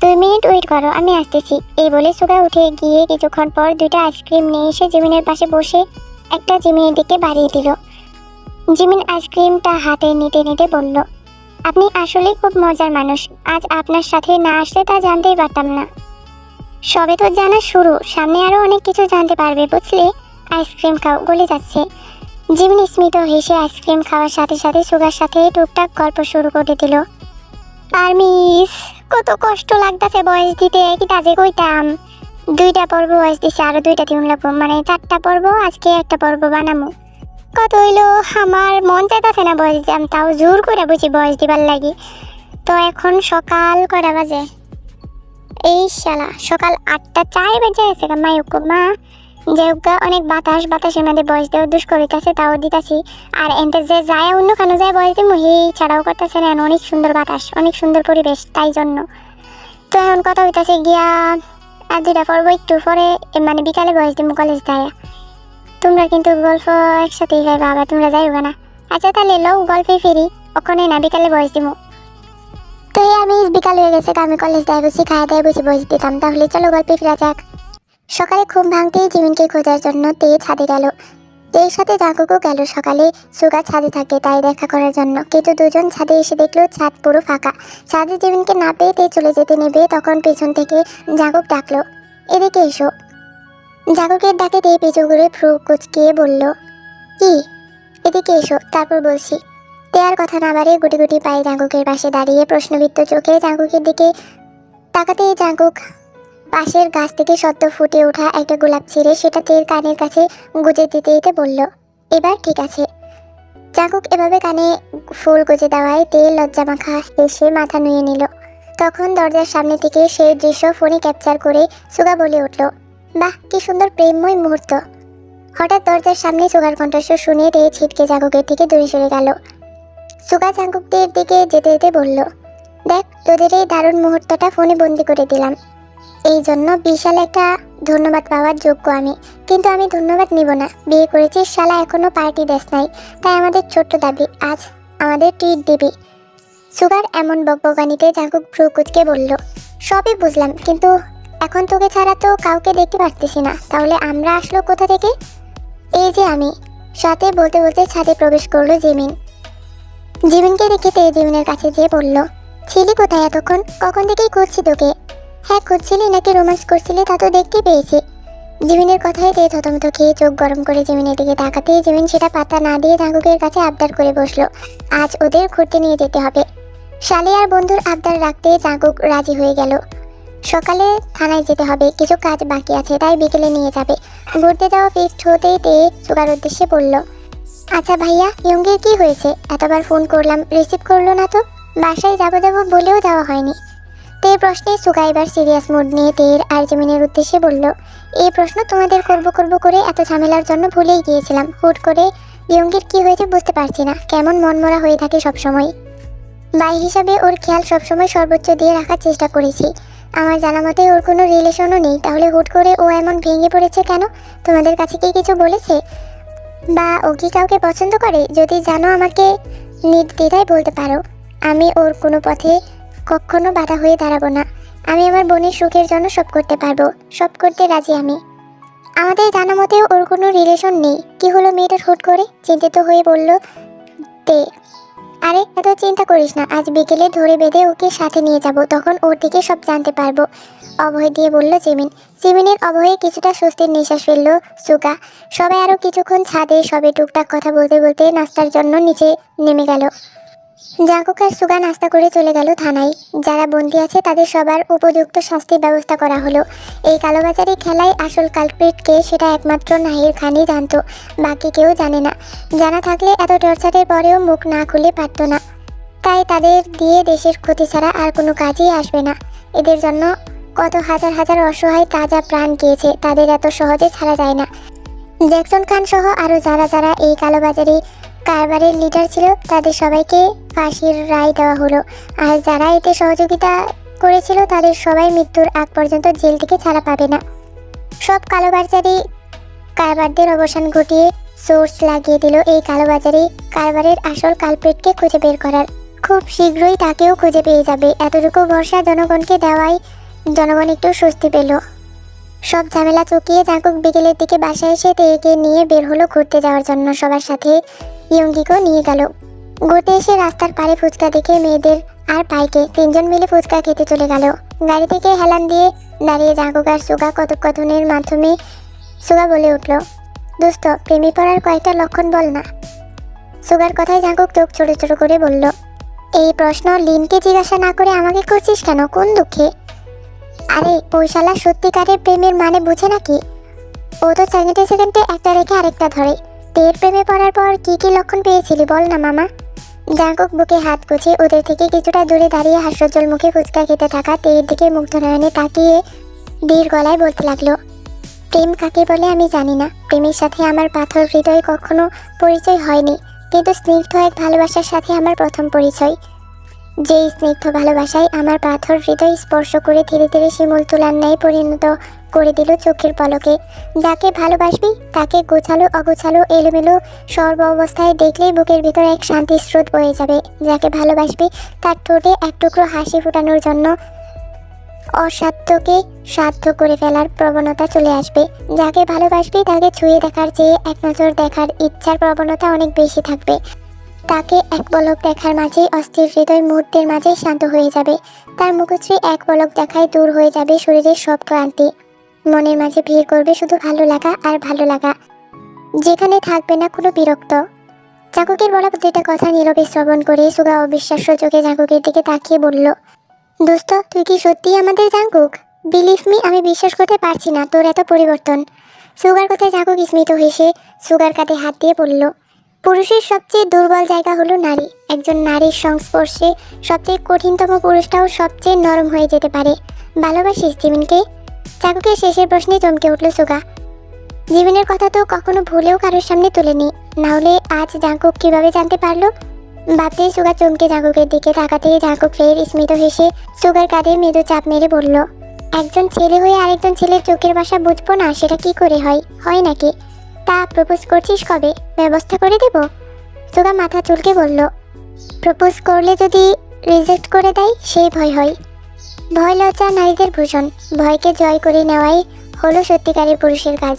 2 মিনিট ওয়েট করো, আমি আসতেছি। এই বলে সুগা উঠে গিয়ে কিছুক্ষণ পর 2টা আইসক্রিম নিয়ে এসে জিমিনের পাশে বসে একটা জিমিনের দিকে বাড়িয়ে দিল। জিমিন আইসক্রিমটা হাতে নিতে নিতে বলল, আপনি আসলে খুব মজার মানুষ। আজ আপনার সাথে না আসলে তা জানতেই পারতাম না। সবে তো জানা শুরু, সামনে আরো অনেক কিছু জানতে পারবে, বুঝলে? আইসক্রিম খাও, গলে যাচ্ছে। জিমিন স্মিত হেসে আইসক্রিম খাওয়ার সাথে সাথে সুগার সাথে টুকটাক গল্প শুরু করে দিল। আর মিস, কত কষ্ট লাগতেছে বয়স দিতে, কি তাজে কইতাম। 2টা পর্ব বয়স দিছে, আরো 2টা দিন লাগবো, মানে 4টা পর্ব। আজকে একটা পর্ব বানামু। কত হইলো, আমার মন চাইতেছে না বয়স দিলাম, তাও জোর করে বুঝি বয়স দিবার লাগি। তো এখন সকাল কটা বাজে? এই শালা সকাল 8টা 4 বেজে গেছে। মায়ুক মা যেউকা অনেক বাতাসের মধ্যে বয়স দেওয়া দুষ করিতেছে, তাও দিতেছি। আর এনতে যে যায় অন্য খানো যায় বয়স দিমু, হে ছাড়াও করতেছে না। অনেক সুন্দর বাতাস, অনেক সুন্দর পরিবেশ, তাই জন্য। তো এখন কথা হইতাছে গিয়া আর 2টা পর্ব একটু পরে, মানে বিকালে বয়স দিমু কলেজ যায়। তোমরা কিন্তু গল্প একসাথেই গাইবা, আবার তোমরা যাইবা না। আচ্ছা তাহলে লও গল্পে ফিরি, ওখানে না বিকালে বয়স দিমু। তো আমি বিকাল হয়ে গেছে, আমি কলেজ যাই বসি, খাওয়া দাওয়া বসে বয়স দিতাম। তাহলে চলো গল্পে ফিরা যাক। সকালে ঘুম ভাঙতেই জিমিনকে খোঁজার জন্য তে ছাদে গেল। তের সাথে জাঙ্কুকও গেল। সকালে সুগা ছাদে থাকে, তাই দেখা করার জন্য। কিন্তু দুজন ছাদে এসে দেখলো ছাদ পুরো ফাঁকা। ছাদে জিমিনকে না পেয়ে তে চলে যেতে নেবে, তখন পেছন থেকে জাঙ্কুক ডাকলো, এদিকে এসো। জাঙ্কুকের ডাকে তে পিছু ঘুরে ভ্রু কুচকিয়ে বলল, কি? এদিকে এসো, তারপর বলছি। আর কথা না বাড়িয়ে গুটি গুটি পায়ে জাঙ্কুকের পাশে দাঁড়িয়ে প্রশ্নবিদ্ধ চোখে জাঙ্কুকের দিকে তাকাতেই জাঙ্কুক পাশের গাছ থেকে সদ্য ফুটে ওঠা একটা গোলাপ ছিঁড়ে সেটা তের কানের কাছে গুজে দিতে দিতে বলল, এবার ঠিক আছে। জাঙ্কুক এভাবে কানে ফুল গুজে দেওয়ায় তে লজ্জা মাখা এসে মাথা নুয়ে নিল। তখন দরজার সামনে থেকে সেই দৃশ্য ফোনে ক্যাপচার করে সুগা বলে উঠল, বাহ কি সুন্দর প্রেমময় মুহূর্ত। হঠাৎ দরজার সামনে সুগার কণ্ঠস্বর শুনে তে ছিটকে জাঙ্কুকের থেকে দূরে সরে গেল। সুগা জাঙ্কুকদের দিকে যেতে যেতে বলল, দেখ তোদের এই দারুণ মুহূর্তটা ফোনে বন্দি করে দিলাম। এই জন্য বিশাল একটা ধন্যবাদ পাওয়ার যোগ্য আমি, কিন্তু আমি ধন্যবাদ নিব না। বিয়ে করেছিস শালা, এখনো পার্টি দেশ নাই, তাই আমাদের ছোট্ট দাবি আজ আমাদের ট্রিট দিবি। সুগার এমন বকবকানিতে জাঙ্কুক ভ্রু কুচকে বলল, সবই বুঝলাম, কিন্তু এখন তোকে ছাড়া তো কাউকে দেখতে পারতেছি না, তাহলে আমরা আসলো কোথা থেকে? এই যে আমি, সাথে বলতে বলতে ছাদে প্রবেশ করলো জিমিন। জিমিনকে দেখে তে জিমিনের কাছে যেয়ে বলল, ছিলি কোথায় এতক্ষণ? কখন থেকেই খুঁজছি তোকে। হ্যাঁ খুঁজছিলি নাকি রোমান্স করছিলি তা তো দেখতেই পেয়েছি। জিমিনের কথায় তে থতমত খেয়ে চোখ গরম করে জিমিনের দিকে তাকাতেই জিমিন সেটা পাত্তা না দিয়ে জাঙ্কুকের কাছে আবদার করে বসলো, আজ ওদের ঘুরতে নিয়ে যেতে হবে। শালি আর বন্ধুর আবদার রাখতে জাঙ্কুক রাজি হয়ে গেল। সকালে থানায় যেতে হবে, কিছু কাজ বাকি আছে, তাই বিকেলে নিয়ে যাবে। ঘুরতে যাওয়া ফিক্সড হতেই তে সুগার উদ্দেশ্যে বলল, আচ্ছা ভাইয়া ইয়ঙ্গের কি হয়েছে? এতবার ফোন করলাম রিসিভ করলো না তো। বাসায় যাবো যাবো বলেও যাওয়া হয়নি। তের প্রশ্নে সুগা এবার সিরিয়াস মুড নিয়ে তের আর জিমিনের উদ্দেশ্যে বলল, এই প্রশ্ন তোমাদের করব করে এত ঝামেলার জন্য ভুলেই গিয়েছিলাম। হুট করে ইয়ঙ্গের কি হয়েছে বুঝতে পারছি না, কেমন মনমরা হয়ে থাকে সবসময়। ভাই হিসাবে ওর খেয়াল সবসময় সর্বোচ্চ দিয়ে রাখার চেষ্টা করেছি। আমার জানা মতে ওর কোনো রিলেশনও নেই, তাহলে হুট করে ও এমন ভেঙে পড়েছে কেন? তোমাদের কাছে কি কিছু বলেছে? বা ও কি কাউকে পছন্দ করে? যদি জানো আমাকে নির্দ্বিধায় বলতে পারো। আমি ওর কোনো পথে কখনো বাধা হয়ে দাঁড়াবো না। আমি আমার বোনের সুখের জন্য সব করতে পারবো, সব করতে রাজি আমি। আমাদের জানা মতে ওর কোনো রিলেশন নেই। কি হলো মেয়েটার হুট করে? চিন্তিত হয়ে বলল তে। আরে এত চিন্তা করিস না, আজ বিকেলে ধরে বেঁধে ওকে সাথে নিয়ে যাব, তখন ওর থেকে সব জানতে পারবো, অভয় দিয়ে বলল জিমিন। জিমিনের অভয়ে কিছুটা স্বস্তির নিঃশ্বাস ফেলল সুগা। সবাই আরও কিছুক্ষণ ছাদে সবে টুকটাক কথা বলতে বলতে নাস্তার জন্য নিচে নেমে গেল। জাঙ্কুক আর সুগা নাস্তা করে চলে গেল থানায়। যারা বন্দী আছে তাদের সবার উপযুক্ত শাস্তির ব্যবস্থা করা হলো। এই কালোবাজারি খেলায় আসল কালপ্রিটকে সেটা একমাত্র নাহির খানই জানতো, বাকি কেউ জানে না। জানা থাকলে এত টর্চারের পরেও মুখ না খুলে পারত না। তাই তাদের দিয়ে দেশের ক্ষতি ছাড়া আর কোনো কাজই আসবে না। এদের জন্য কত হাজার হাজার অসহায় তাজা প্রাণ গিয়েছে, তাদের এত সহজে ছাড়া যায় না। জ্যাকসন খান সহ আরও যারা যারা এই কালোবাজারি কারবারের লিডার ছিল তাদের সবাইকে ফাঁসির রায় দেওয়া হলো। আর যারা এতে সহযোগিতা করেছিল তাদের সবাই মৃত্যুর আগ পর্যন্ত জেল থেকে ছাড়া পাবে না। সব কালোবাজারি কারবারদের অবসান ঘটিয়ে সোর্স লাগিয়ে দিল এই কালোবাজারি কারবারের আসল কালপ্রিটকে খুঁজে বের করার। খুব শীঘ্রই তাকেও খুঁজে পেয়ে যাবে, এতটুকু ভরসা জনগণকে দেওয়ায় জনগণ একটু স্বস্তি পেল। সব ঝামেলা চুকিয়ে জাঙ্কুক বিকেলের দিকে বাসায় এসে তেকে নিয়ে বের হলো ঘুরতে যাওয়ার জন্য। সবার সাথে ইয়ঙ্গিকেও নিয়ে গেল। ঘুরতে এসে রাস্তার পাড়ে ফুচকা দেখে মেয়েদের আর পাইকে তিনজন মিলে ফুচকা খেতে চলে গেল। গাড়ি থেকে হেলান দিয়ে দাঁড়িয়ে জাঙ্কুক আর সুগা কথোপকথনের মাধ্যমে সুগা বলে উঠল, দোস্ত প্রেমে পড়ার কয়েকটা লক্ষণ বল না। সুগার কথায় জাঙ্কুক চোখ ছোট ছোট করে বলল, এই প্রশ্ন লিনকে জিজ্ঞাসা না করে আমাকে করছিস কেন? কোন দুঃখে? আরে ওই শালা সত্যিকারের প্রেমের মানে বুঝে নাকি? ও তো সেকেন্ডে সেকেন্ডে একটা রেখে আরেকটা ধরে। তের প্রেমে পড়ার পর কি কি লক্ষণ পেয়েছিলি বল না মামা। জাঙ্কুক বুকে হাত গুছিয়ে ওদের থেকে কিছুটা দূরে দাঁড়িয়ে হাস্যোজ্জ্বল মুখে ফুচকা খেতে থাকা তের দিকে মুগ্ধ নয়নে তাকিয়ে ধীর গলায় বলতে লাগলো, প্রেম কাকে বলে আমি জানি না। প্রেমের সাথে আমার পাথর হৃদয় কখনো পরিচয় হয়নি, কিন্তু স্নিগ্ধ এক ভালোবাসার সাথে আমার প্রথম পরিচয়। যেই স্নিগ্ধ ভালোবাসায় আমার পাথর হৃদয় স্পর্শ করে ধীরে ধীরে শিমুল তুলার ন্যায় পরিণত করে দিল চোখের পলকে। যাকে ভালোবাসবি তাকে গোছালো অগোছালো এলোমেলো সর্ব অবস্থায় দেখলেই বুকের ভিতর এক শান্তির স্রোত বয়ে যাবে। যাকে ভালোবাসবি তার ঠোঁটে এক টুকরো হাসি ফোটানোর জন্য অসাধ্যকে সাধ্য করে ফেলার প্রবণতা চলে আসবে। যাকে ভালোবাসবি তাকে ছুঁয়ে দেখার চেয়ে এক নজর দেখার ইচ্ছার প্রবণতা অনেক বেশি থাকবে। তাকে এক পলক দেখার মাঝেই অস্থির হৃদয় মুহূর্তের মাঝেই শান্ত হয়ে যাবে। তার মুখশ্রী এক পলক দেখায় দূর হয়ে যাবে শরীরের সব ক্লান্তি। মনের মাঝে ভিড় করবে শুধু ভালো লাগা আর ভালো লাগা, যেখানে থাকবে না কোনো বিরক্ত। জাঙ্কুকের বলা প্রতিটা কথা নীরবে শ্রবণ করে সুগা অবিশ্বাস্য চোখে জাঙ্কুকের দিকে তাকিয়ে বলল, দোস্ত তুই কি সত্যিই আমাদের জাঙ্কুক? বিলিভ মি, আমি বিশ্বাস করতে পারছি না তোর এত পরিবর্তন। সুগার কথায় জাঙ্কুক স্মিত হেসে সুগার কাঁধে হাত দিয়ে বলল, পুরুষের সবচেয়ে দুর্বল জায়গা হলো নারী। একজন নারীর সংস্পর্শে সবচেয়ে কঠিনতম পুরুষটাও সবচেয়ে নরম হয়ে যেতে পারে। ভালোবাসিস জিমিনকে? জাঙ্কুকের শেষের প্রশ্নে চমকে উঠল সুগা। জিমিনের কথা তো কখনো ভুলেও কারোর সামনে তুলেনি, না হলে আজ জাঙ্কুক কিভাবে জানতে পারলো? ভাবতেই সুগা চমকে জাঙ্কুকের দিকে তাকাতেই জাঙ্কুক ফের স্মিত হেসে সুগার কাঁধে মৃদু চাপ মেরে বলল, একজন ছেলে হয়ে আরেকজন ছেলের চোখের ভাষা বুঝবো না সেটা কি করে হয় নাকি? তা প্রপোজ করছিস কবে? ব্যবস্থা করে দেব? সুগা মাথা চুলকে বলল, প্রপোজ করলে যদি রিজেক্ট করে দেয় সেই ভয় হয়। ভয় লজ্জা নারীদের ভূষণ, ভয়কে জয় করে নেওয়াই হলো সত্যিকারের পুরুষের কাজ।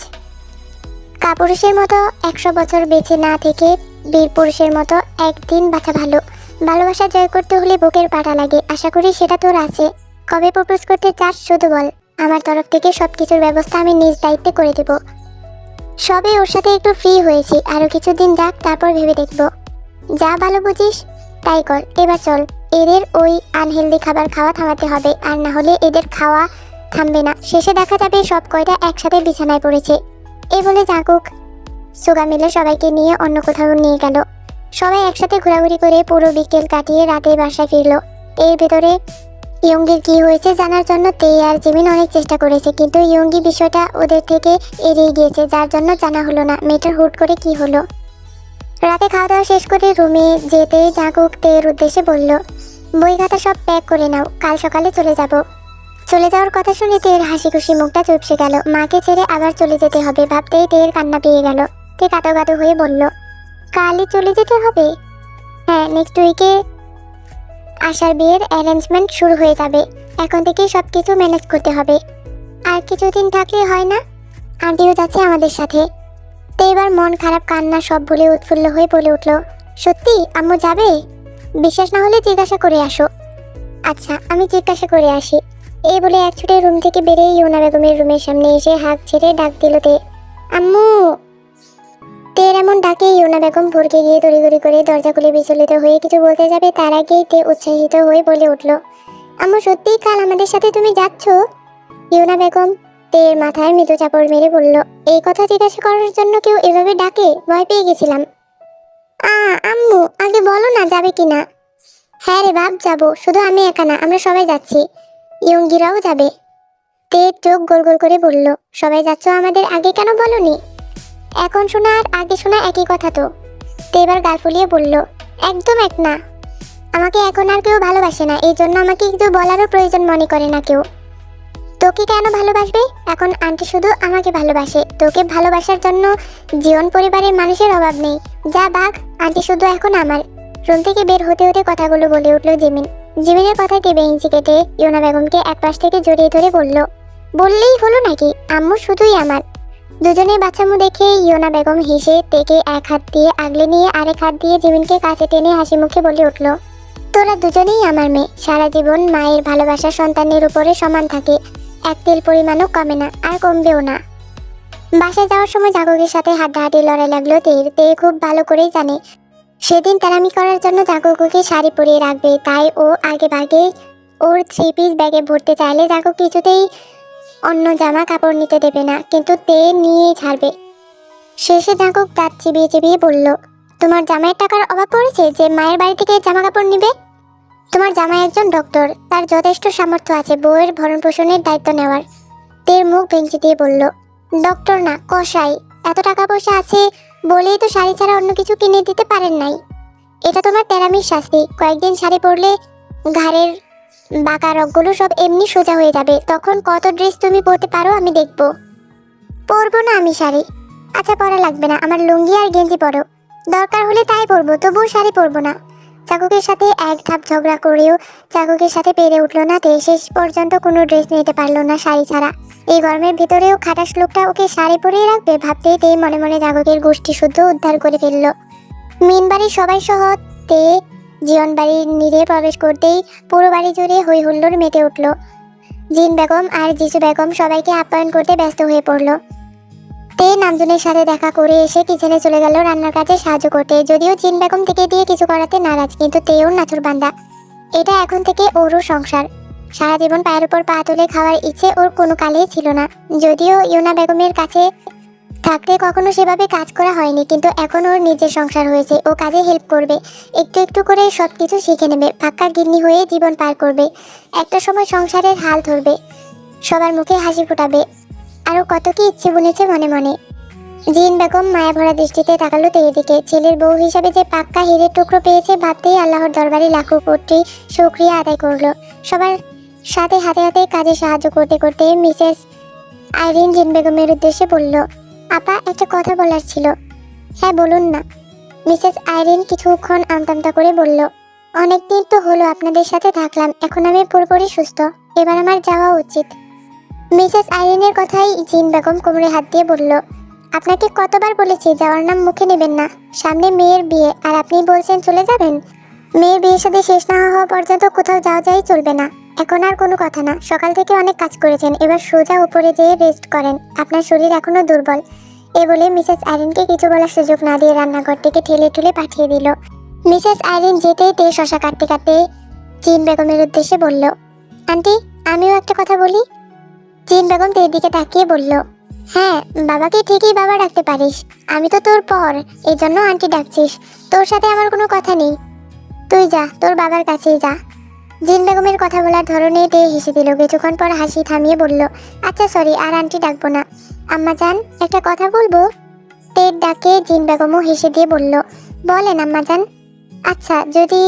কাপুরুষের মতো 100 বছর বেঁচে না থেকে বীর পুরুষের মতো একদিন বাঁচা ভালো। ভালোবাসা জয় করতে হলে বুকের পাটা লাগে, আশা করি সেটা তোর আছে। কবে প্রপোজ করতে চাস শুধু বল, আমার তরফ থেকে সব কিছুর ব্যবস্থা আমি নিজ দায়িত্বে করে দেব। সবে ওর সাথে একটু ফ্রি হয়েছি, আরও কিছুদিন যাক, তারপর ভেবে দেখব। যা ভালো বুঝিস তাই কর। এবার চল, এদের ওই আনহেলদি খাবার খাওয়া থামাতে হবে, আর না হলে এদের খাওয়া থামবে না। শেষে দেখা যাবে সব কয়টা একসাথে বিছানায় পড়েছে। এই বলে জাঙ্কুক সুগা মিলে সবাইকে নিয়ে অন্য কোথাও নিয়ে গেল। সবাই একসাথে ঘোরাঘুরি করে পুরো বিকেল কাটিয়ে রাতে বাসায় ফিরল। এর ভেতরে ইয়ঙ্গির কি হয়েছে জানার জন্য তে আর জিমিন অনেক চেষ্টা করেছে, কিন্তু ইয়ঙ্গি বিষয়টা ওদের থেকে এড়িয়ে গিয়েছে, যার জন্য জানা হলো না মেয়েটার হুট করে কি হলো। রাতে খাওয়া দাওয়া শেষ করে রুমে যেতে জাঙ্কুক তের উদ্দেশ্যে বলল, বই খাতা সব প্যাক করে নাও, কাল সকালে চলে যাব। চলে যাওয়ার কথা শুনে তের হাসি খুশি মুখটা চুপসে গেল। মাকে ছেড়ে আবার চলে যেতে হবে ভাবতেই তের কান্না পেয়ে গেল। তে কাঁদো কাঁদো হয়ে বলল, কালই চলে যেতে হবে? হ্যাঁ, নেক্সট উইকে আশার বিয়ের অ্যারেঞ্জমেন্ট শুরু হয়ে যাবে, এখন থেকেই সব কিছু ম্যানেজ করতে হবে। আর কিছুদিন থাকলে হয় না? আন্টিও যাচ্ছে আমাদের সাথে। তো এবার মন খারাপ কান্না সব ভুলে উৎফুল্ল হয়ে বলে উঠল, সত্যি আম্মু যাবে? বিশ্বাস না হলে জিজ্ঞাসা করে আসো। আচ্ছা, আমি জিজ্ঞাসা করে আসি। এই বলে এক ছুটে রুম থেকে বেরিয়ে ইউনা বেগমের রুমের সামনে এসে হাঁক ছেড়ে ডাক দিল তে, আম্মু। তের এমন ডাকে ইউনা বেগম ভরকে গিয়ে তড়িঘড়ি করে দরজা খুলে বিচলিত হয়ে কিছু বলতে যাবে, তার আগেই তে উৎসাহিত হয়ে বলে উঠল, আম্মু সত্যিই কাল আমাদের সাথে তুমি যাচ্ছ? ইউনা বেগম তের মাথায় মৃদু চাপড় মেরে বলল, এই কথা জিজ্ঞাসা করার জন্য কেউ এভাবে ডাকে? ভয় পেয়ে গেছিলাম। আম্মু আগে বলো না যাবে কিনা। হ্যাঁ রে বাপ, যাবো। শুধু আমি একা না, আমরা সবাই যাচ্ছি। ইয়ঙ্গিরাও যাবে। তে চোখ গোল গোল করে বলল, সবাই যাচ্ছ আমাদের আগে কেন বলনি? এখন শোনা আর আগে শোনা একই কথা তো। তে এবার গাল ফুলিয়ে বলল, একদম এক না। আমাকে এখন আর কেউ ভালোবাসে না, এই জন্য আমাকে কিছু বলারও প্রয়োজন মনে করে না কেউ। তোকে কেন ভালোবাসবে? এখন আন্টি শুধু আমাকে ভালোবাসে। তোকে ভালোবাসার জন্য জীবন পরিবারের মানুষের অভাব নেই। যা ভাগ, আন্টি শুধু এখন আমার। রুম থেকে বের হতে হতে কথাগুলো বলে উঠল জিমিন। জিমিনের কথায় তে বেঞ্চি কেটে ইউনা বেগমকে এক পাশ থেকে জড়িয়ে ধরে বলল, বললেই হলো নাকি, আম্মু শুধুই আমার। দুজনেই বাচ্চামু দেখে ইউনা বেগম হেসে তেকে এক হাত দিয়ে আগলে নিয়ে আরেক হাত দিয়ে জিমিনকে কাছে টেনে হাসি মুখে বলে উঠল, তোরা দুজনেই আমার মেয়ে। সারা জীবন মায়ের ভালোবাসা সন্তানের উপরে সমান থাকে, এক তেল পরিমাণও কমে না, আর কমবেও না। বাসায় যাওয়ার সময় জাঙ্কুকের সাথে হাড্ডাহাড্ডি লড়াই লাগলো তের। তে খুব ভালো করেই জানে সেদিন তেরামি করার জন্য জাঙ্কুককে শাড়ি পরিয়ে রাখবে, তাই ও আগে ভাগে ওর 3 পিস ব্যাগে ভরতে চাইলে জাঙ্কুক কিছুতেই অন্য জামা কাপড় নিতে দেবে না, কিন্তু তে নিয়েই ছাড়বে। শেষে জাঙ্কুক দাঁত চিবিয়ে চিবিয়ে বলল, তোমার জামাইয়ের টাকার অভাব পড়েছে যে মায়ের বাড়ি থেকে জামা কাপড় নিবে? তোমার জামাই একজন ডক্টর, তার যথেষ্ট সামর্থ্য আছে বউয়ের ভরণ পোষণের দায়িত্ব নেওয়ার। তের মুখ ভেঙচি দিয়ে বলল, ডক্টর না, কসাই। এত টাকা পয়সা আছে বলেই তো শাড়ি ছাড়া অন্য কিছু কিনে দিতে পারেন নাই। এটা তোমার তেরামির শাস্তি। কয়েকদিন শাড়ি পরলে ঘাড়ের বাঁকা রগগুলো সব এমনি সোজা হয়ে যাবে, তখন কত ড্রেস তুমি পরতে পারো আমি দেখব। পরবো না আমি শাড়ি। আচ্ছা, পরা লাগবে না, আমার লুঙ্গি আর গেঞ্জি পরো। দরকার হলে তাই পরবো, তবুও শাড়ি পরবো না। চাকুকের সাথে এক ধাপ ঝগড়া করেও চাকুকের সাথে পেরে উঠলো না তে। শেষ পর্যন্ত কোনো ড্রেস নিতে পারলো না শাড়ি ছাড়া। এই গরমের ভিতরেও খাটাস লোকটা ওকে শাড়ি পরিয়ে রাখবে ভাবতেই তে মনে মনে জাগকের গোষ্ঠী শুদ্ধ উদ্ধার করে ফেললো। মিন বাড়ির সবাই সহ তে জীবন বাড়ির নিরে প্রবেশ করতেই পুরো বাড়ি জুড়ে হই হুল্লোড় মেতে উঠল। জিন বেগম আর জিসু বেগম সবাইকে আপ্যায়ন করতে ব্যস্ত হয়ে পড়ল। তে নামজুনের সাথে দেখা করে এসে কিচেনে চলে গেল রান্নার কাজে সাহায্য করতে। যদিও জিন বেগম থেকে দিয়ে কিছু করাতে নারাজ, কিন্তু তেও নাছুর বান্দা। এটা এখন থেকে ওরও সংসার। সারা জীবন পায়ের উপর পা তুলে খাওয়ার ইচ্ছে ওর কোনো কালেই ছিল না। যদিও ইউনা বেগমের কাছে থাকতে কখনো সেভাবে কাজ করা হয়নি, কিন্তু এখন ওর নিজের সংসার হয়েছে। ও কাজে হেল্প করবে, একটু একটু করে সব কিছু শিখে নেবে, পাক্কা গিন্নি হয়ে জীবন পার করবে। একটা সময় সংসারের হাল ধরবে, সবার মুখে হাসি ফোটাবে। আরও কত কি ইচ্ছে বুনেছে মনে মনে। জিন বেগম মায়া ভরা দৃষ্টিতে তাকালো তের দিকে। ছেলের বউ হিসাবে যে পাক্কা হীরের টুকরো পেয়েছে ভাবতেই আল্লাহর দরবারে লাখো কোটি শুকরিয়া আদায় করলো। সবার সাথে হাতে হাতে কাজে সাহায্য করতে করতে মিসেস আইরিন জিন বেগমের উদ্দেশ্যে বলল, আপা, একটা কথা বলার ছিল। হ্যাঁ, বলুন না। মিসেস আইরিন কিছুক্ষণ আমতামতা করে বলল, অনেকদিন তো হলো আপনাদের সাথে থাকলাম, এখন আমি পুরোপুরি সুস্থ, এবার আমার যাওয়া উচিত। মিসেস আইরিনের কথাই জিন বেগম কোমরে হাত দিয়ে বলল, আপনাকে কতবার বলেছি যাওয়ার নাম মুখে নেবেন না। সামনে মেয়ের বিয়ে, আর আপনি বলছেন চলে যাবেন। মেয়ের বিয়ের সাথে শেষ না হওয়া পর্যন্ত কোথাও যাওয়া যাই চলবে না। এখন আর কোনো কথা না, সকাল থেকে অনেক কাজ করেছেন, এবার সোজা উপরে যেয়ে রেস্ট করেন, আপনার শরীর এখনো দুর্বল। এ বলে মিসেস আইরিনকে কিছু বলার সুযোগ না দিয়ে রান্নাঘর থেকে ঠেলে ঠুলে পাঠিয়ে দিল। মিসেস আইরিন যেতেই তে শশা কাটতে কাটতে জিন বেগমের উদ্দেশ্যে বলল, আন্টি, আমিও একটা কথা বলি। জিন বেগম তের দিকে তাকিয়ে বলল, হ্যাঁ, বাবাকে ঠিকই বাবা ডাকতে পারিস, আমি তো তোর পর, এই জন্য আন্টি ডাকছিস। তোর সাথে আমার কোনো কথা নেই, তুই যা, তোর বাবার কাছেই যা। জিন বেগমের কথা বলার ধরনে তে হেসে দিল। কিছুক্ষণ পর হাসি থামিয়ে বলল, আচ্ছা সরি, আর আন্টি ডাকবো না। আম্মা জান, একটা কথা বলবো। তের ডাকে জিন বেগমও হেসে দিয়ে বলল, বলেন আম্মা জান। আচ্ছা, যদি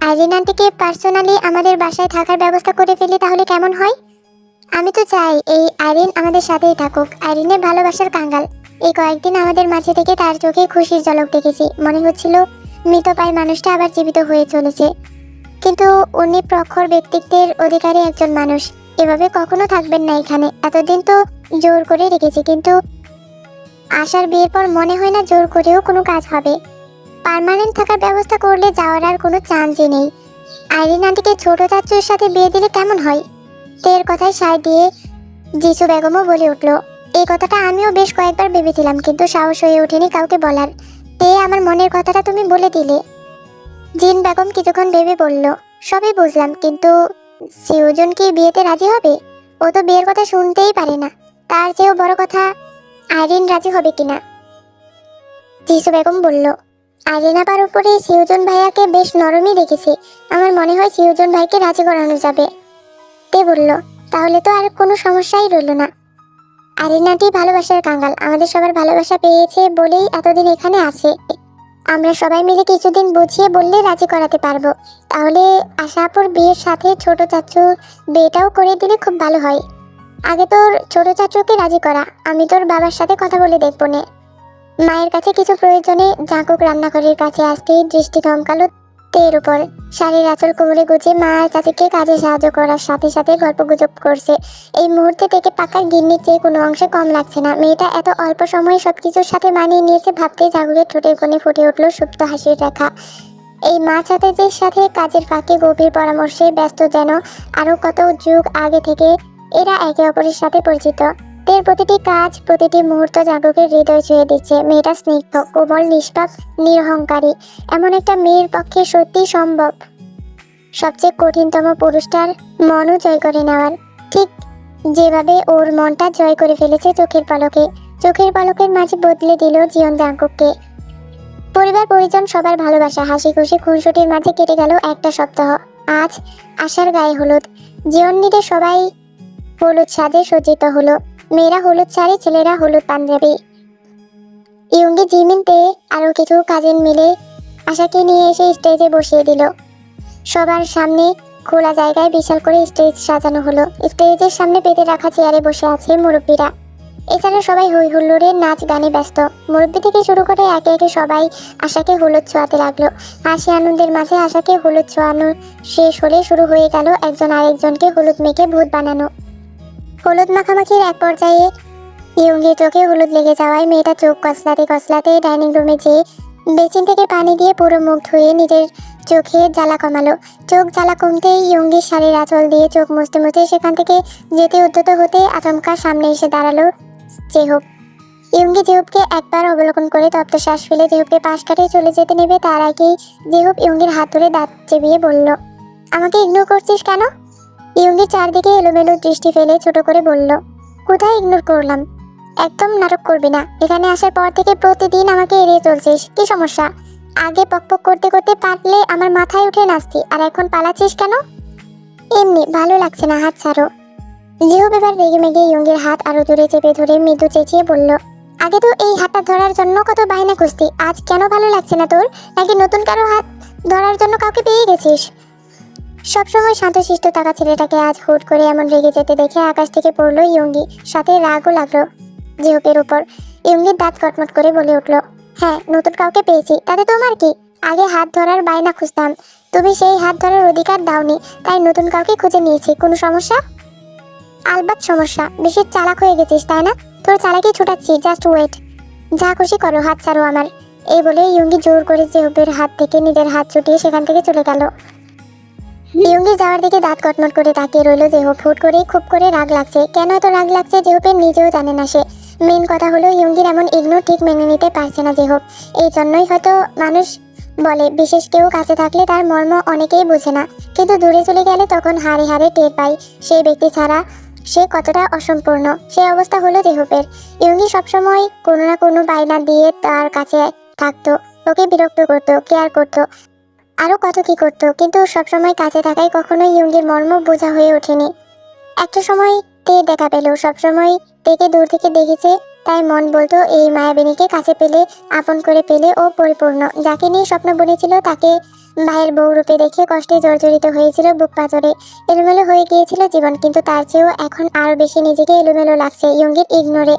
আইরিন আন্টিকে পার্সোনালি আমাদের বাসায় থাকার ব্যবস্থা করে ফেলি তাহলে কেমন হয়? আমি তো চাই এই আইরিন আমাদের সাথেই থাকুক। আইরিনের ভালোবাসার কাঙ্গাল। এই কয়েকদিন আমাদের মাঝে থেকে তার চোখে খুশির ঝলক দেখেছি, মনে হচ্ছিল মৃতপ্রায় মানুষটা আবার জীবিত হয়ে চলেছে। কিন্তু উনি প্রখর ব্যক্তিত্বের অধিকারী একজন মানুষ, এভাবে কখনো থাকবেন না এখানে। এতদিন তো জোর করে রেখেছি, কিন্তু আশার বিয়ের পর মনে হয় না জোর করেও কোনো কাজ হবে। পার্মানেন্ট থাকার ব্যবস্থা করলে যাওয়ার আর কোনো চান্সই নেই। আইরিন আন্টিকে ছোট চাচুর সাথে বিয়ে দিলে কেমন হয়? তের কথায় সায় দিয়ে জিসু বেগমও বলে উঠল, এই কথাটা আমিও বেশ কয়েকবার ভেবেছিলাম, কিন্তু সাহস হয়ে ওঠেনি কাউকে বলার। তে, আমার মনের কথাটা তুমি বলে দিলে। জিন বেগম কিছুক্ষণ ভেবে বলল, সবই বুঝলাম, কিন্তু সিউজন কি বিয়েতে রাজি হবে? ও তো বিয়ের কথা শুনতেই পারে না। তার চেয়েও বড় কথা, আইরিন রাজি হবে কিনা। জিসু বেগম বলল, আইরিন আপার উপরে সিউজন ভাইয়াকে বেশ নরমই দেখেছি, আমার মনে হয় সিউজন ভাইকে রাজি করানো যাবে। তে বলল, তাহলে তো আর কোনো সমস্যাই রইল না। আরিনাটি ভালোবাসার কাঙ্গাল, আমাদের সবার ভালোবাসা পেয়েছে বলেই এতদিন এখানে আছে। আমরা সবাই মিলে কিছুদিন বুঝিয়ে বললে রাজি করাতে পারবো। তাহলে আশাপুর বিয়ের সাথে ছোট চাচুর বিয়েটাও করে দিলে খুব ভালো হয়। আগে তোর ছোট চাচুকে রাজি করা, আমি তোর বাবার সাথে কথা বলে দেখবো নে। মায়ের কাছে কিছু প্রয়োজনে জাঁকুক রান্নাঘরের কাছে আসতেই দৃষ্টি থমকালো তের উপর। শাড়ির আঁচল কোমরে গুছিয়ে মা আর চাচিকে কাজে সাহায্য করার সাথে সাথে গল্প গুজব করছে। এই মুহূর্তে থেকে পাকা গিন্নির চেয়ে কোনো অংশে কম লাগছে না। মেয়েটা এত অল্প সময়ে সবকিছুর সাথে মানিয়ে নিয়েছে ভাবতে জাগুরের ঠোঁটের কোণে ফুটে উঠল সুপ্ত হাসির রেখা। এই মা চাচাদের সাথে কাজের ফাঁকে গভীর পরামর্শে ব্যস্ত, যেন আরো কত যুগ আগে থেকে এরা একে অপরের সাথে পরিচিত। তের প্রতিটি কাজ, প্রতিটি মুহূর্ত জাগরুকের হৃদয় ছুঁয়ে দিচ্ছে। মেয়েটা স্নিগ্ধ, কোমল, নিষ্পাপ, নিরহংকারী। এমন একটা মেয়ের পক্ষে সত্যি সম্ভব সবচেয়ে কঠিনতম পুরুষটার মনও জয় করে নেওয়ার, ঠিক যেভাবে ওর মনটা জয় করে ফেলেছে চোখের পলকে। চোখের পলকের মাঝে বদলে দিল জীবন জাগরুককে। পরিবার পরিজন সবার ভালোবাসা, হাসি খুশি খুনসুটির মাঝে কেটে গেল একটা সপ্তাহ। আজ আশার গায়ে হলুদ। জীবন নিতে সবাই হলুদ সাজে সজ্জিত হলো। মেয়েরা হলুদ শাড়ি, ছেলেরা হলুদ পাঞ্জাবি। ইয়ঙ্গি, জিমিনতে আরো কিছু কাজিন মিলে আশাকে নিয়ে এসে স্টেজে বসিয়ে দিল। সবার সামনে খোলা জায়গায় বিশাল করে স্টেজ সাজানো হলো। স্টেজের সামনে পেতে রাখা চেয়ারে বসে আছে মুরব্বীরা। এছাড়া সবাই হই হুল্লোড়ের নাচ গানে ব্যস্ত। মুরব্বী থেকে শুরু করে একে একে সবাই আশাকে হলুদ ছোঁয়াতে লাগলো। হাসি আনন্দের মাঝে আশাকে হলুদ ছোঁয়ানো শেষ হলে শুরু হয়ে গেল একজন আরেকজনকে হলুদ মেখে ভূত বানানো। হলুদ মাখামাখির এক পর্যায়ে ইয়ঙ্গির চোখে হলুদ লেগে যাওয়ায় মেয়েটা চোখ কসলাতে কসলাতে ডাইনিং রুমে যেয়ে বেসিন থেকে পানি দিয়ে পুরো মুখ ধুয়ে নিজের চোখে জ্বালা কমালো। চোখ জ্বালা কমতেই ইয়ঙ্গির শাড়ির আঁচল দিয়ে চোখ মুছতে মুছতে সেখান থেকে যেতে উদ্যত হতে আচমকা সামনে এসে দাঁড়ালো চেহব। ইয়ুঙ্গি জেহুবকে একবার অবলোকন করে তপ্ত শ্বাস ফেলে জেহুবকে পাশ কাটিয়ে চলে যেতে নেবে, তার আগেই জেহুব ইয়ুঙ্গির হাত ধরে দাঁত চেবিয়ে বলল, আমাকে ইগনোর করছিস কেন? ইয়ুঙ্গির চারদিকে এলোমেলো দৃষ্টি ফেলে ছোট করে বলল, কোথায় ইগনোর করলাম? একদম নাটক করবি না। এখানে আসার পর থেকে প্রতিদিন আমাকে এড়িয়ে চলছিস, কি সমস্যা? আগে পকপক করতে করতে পারলে আমার মাথায় উঠে নাচতি, আর এখন পালাচ্ছিস কেন? এমনি, ভালো লাগছে না, হাত ছাড়ো। জেহুব এবার রেগে মেগে ইয়ুঙ্গির হাত আরো জোরে চেপে ধরে মৃদু চেঁচিয়ে বলল, আগে তো এই হাতটা ধরার জন্য কত বায়না খুঁজতি, আজ কেন ভালো লাগছে না তোর? নাকি নতুন কারো হাত ধরার জন্য কাউকে পেয়ে গেছিস? সবসময় শান্তশিষ্ট থাকা ছেলেটাকে আজ হুট করে এমন রেগে যেতে দেখে আকাশ থেকে পড়লো ইয়ুঙ্গি, সাথে রাগও লাগলো জেহুবের উপর। ইয়ুঙ্গির দাঁত কটমট করে বলে উঠল, হ্যাঁ, নতুন কাউকে পেয়েছি, তাতে তোমার কি? আগে হাত ধরার বায়না খুঁজতাম, তুমি সেই হাত ধরার অধিকার দাওনি, তাই নতুন কাউকে খুঁজে নিয়েছি। কোনো সমস্যা? আলবাত সমস্যা, বেশি চালাক হয়ে গেছিস তাই না? তোর চালাকি ছুটাচ্ছি, জাস্ট ওয়েট। যা খুশি করো, হাত ছাড়ো আমার। এই বলে ইয়ুঙ্গি জোর করে জেহুবের হাত থেকে নিজের হাত ছুটিয়ে সেখান থেকে চলে গেল। ইয়ুঙ্গি যাওয়ার দিকে দাঁত কটমট করে তাকিয়ে রইল জেহুব। হুট করেই খুব করে রাগ লাগছে। কেন এত রাগ লাগছে জেহুবের নিজেও জানে না সে। মেন কথা হলো ইয়ুঙ্গির এমন ইগনোর ঠিক মেনে নিতে পারছে না জেহুব। এই জন্যই হয়তো মানুষ বলে বিশেষ কেউ কাছে থাকলে তার মর্ম অনেকেই বোঝে না, কিন্তু দূরে চলে গেলে তখন হাড়ে হাড়ে টের পায় সেই ব্যক্তি ছাড়া সে কতটা অসম্পূর্ণ। সেই অবস্থা হলো জেহুবের। ইয়ুঙ্গি সবসময় কোনো না কোনো বায়না দিয়ে তার কাছে থাকতো, ওকে বিরক্ত করতো, কেয়ার করতো, আরো কত কি করতো, কিন্তু সবসময় কাছে থাকাই কখনোই ইয়ুঙ্গির মর্ম বোঝা হয়ে ওঠেনি। একটা সময় তে দেখা পেল, সবসময় তেকে দূর থেকে দেখেছে, তাই মন বলতো এই মায়াবিনীকে কাছে পেলে, আপন করে পেলে ও পরিপূর্ণ। যাকে নিয়ে স্বপ্ন বুনেছিল তাকে ভাইয়ের বউ রূপে দেখে কষ্টে জর্জরিত হয়েছিল বুক পাথরে। এলোমেলো হয়ে গিয়েছিল জীবন, কিন্তু তার চেয়েও এখন আরো বেশি নিজেকে এলোমেলো লাগছে ইয়ুঙ্গির ইগনোরে।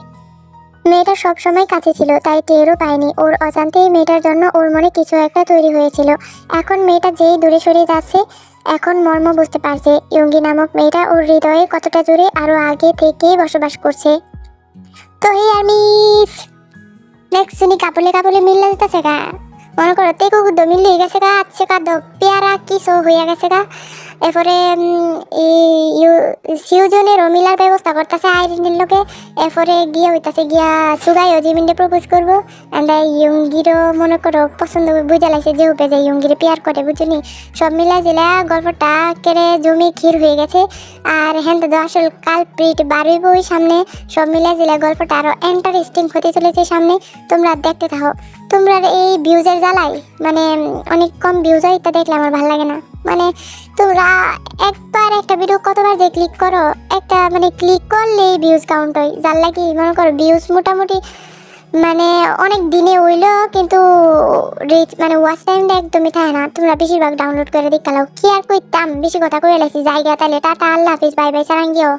মেয়েটা সবসময় কাছে ছিল, তাই টেরও পায়নি। ওর অজান্তেই মেয়েটার জন্য ওর মনে কিছু একটা তৈরি হয়েছিল। এখন মেয়েটা যেই দূরে সরে যাচ্ছে, এখন মর্ম বুঝতে পারছে ইয়ুঙ্গি নামক মেয়েটা ওর হৃদয়ে কতটা জোরে আরো আগে থেকেই বসবাস করছে। তো এই আর্মিস নেক্সট শুনি কাপলে কাপলে মিল লাগতেছে গা, মনে করো তে কুকুর মিল হয়ে গেছে গা, আচ্ছে কাদ পেয়ারা কি সো হইয়া গেছে গা। এরপরে সিউজনের মিলার ব্যবস্থা করতেছে আইরিনের লোকে। এরপরে গিয়া হইতাছে গিয়া সুগাইও জিমিনকে প্রপোজ করবো, এন্ড ইয়ুঙ্গিরও মনে করো পছন্দ বুঝা লাগছে যে উপে যে ইয়ুঙ্গিরে পেয়ার করে, বুঝলি? সব মিলা জিলা গল্পটা কেড়ে জমি ক্ষীর হয়ে গেছে। আর হ্যাঁ তো আসল কালপ্রিট বাড়িব ওই সামনে। সব মিলা জিলা গল্পটা আরো ইন্টারেস্টিং হতে চলেছে সামনে, তোমরা দেখতে থাকো। তোমরা এই ভিউজের জ্বালাই মানে অনেক কম ভিউজ হয়, এটা দেখলে আমার ভালো লাগে না। মানে তোমরা একবার একটা ভিডিও কতবার যে ক্লিক করো, একটা মানে ক্লিক করলেই ভিউজ কাউন্ট হয়। যার লাগি মনে করো ভিউজ মোটামুটি মানে অনেক দিনে হইলো, কিন্তু রিচ মানে ওয়াচ টাইমটা একদমই থাকে না। তোমরা বেশিরভাগ ডাউনলোড করে দেখালাও, কি আর কইতাম, বেশি কথা কয়ে লাইছি। জায়গা তাহলে টাটা, আল্লাহ হাফিজ, বাই বাই, সারাঙ্গিও।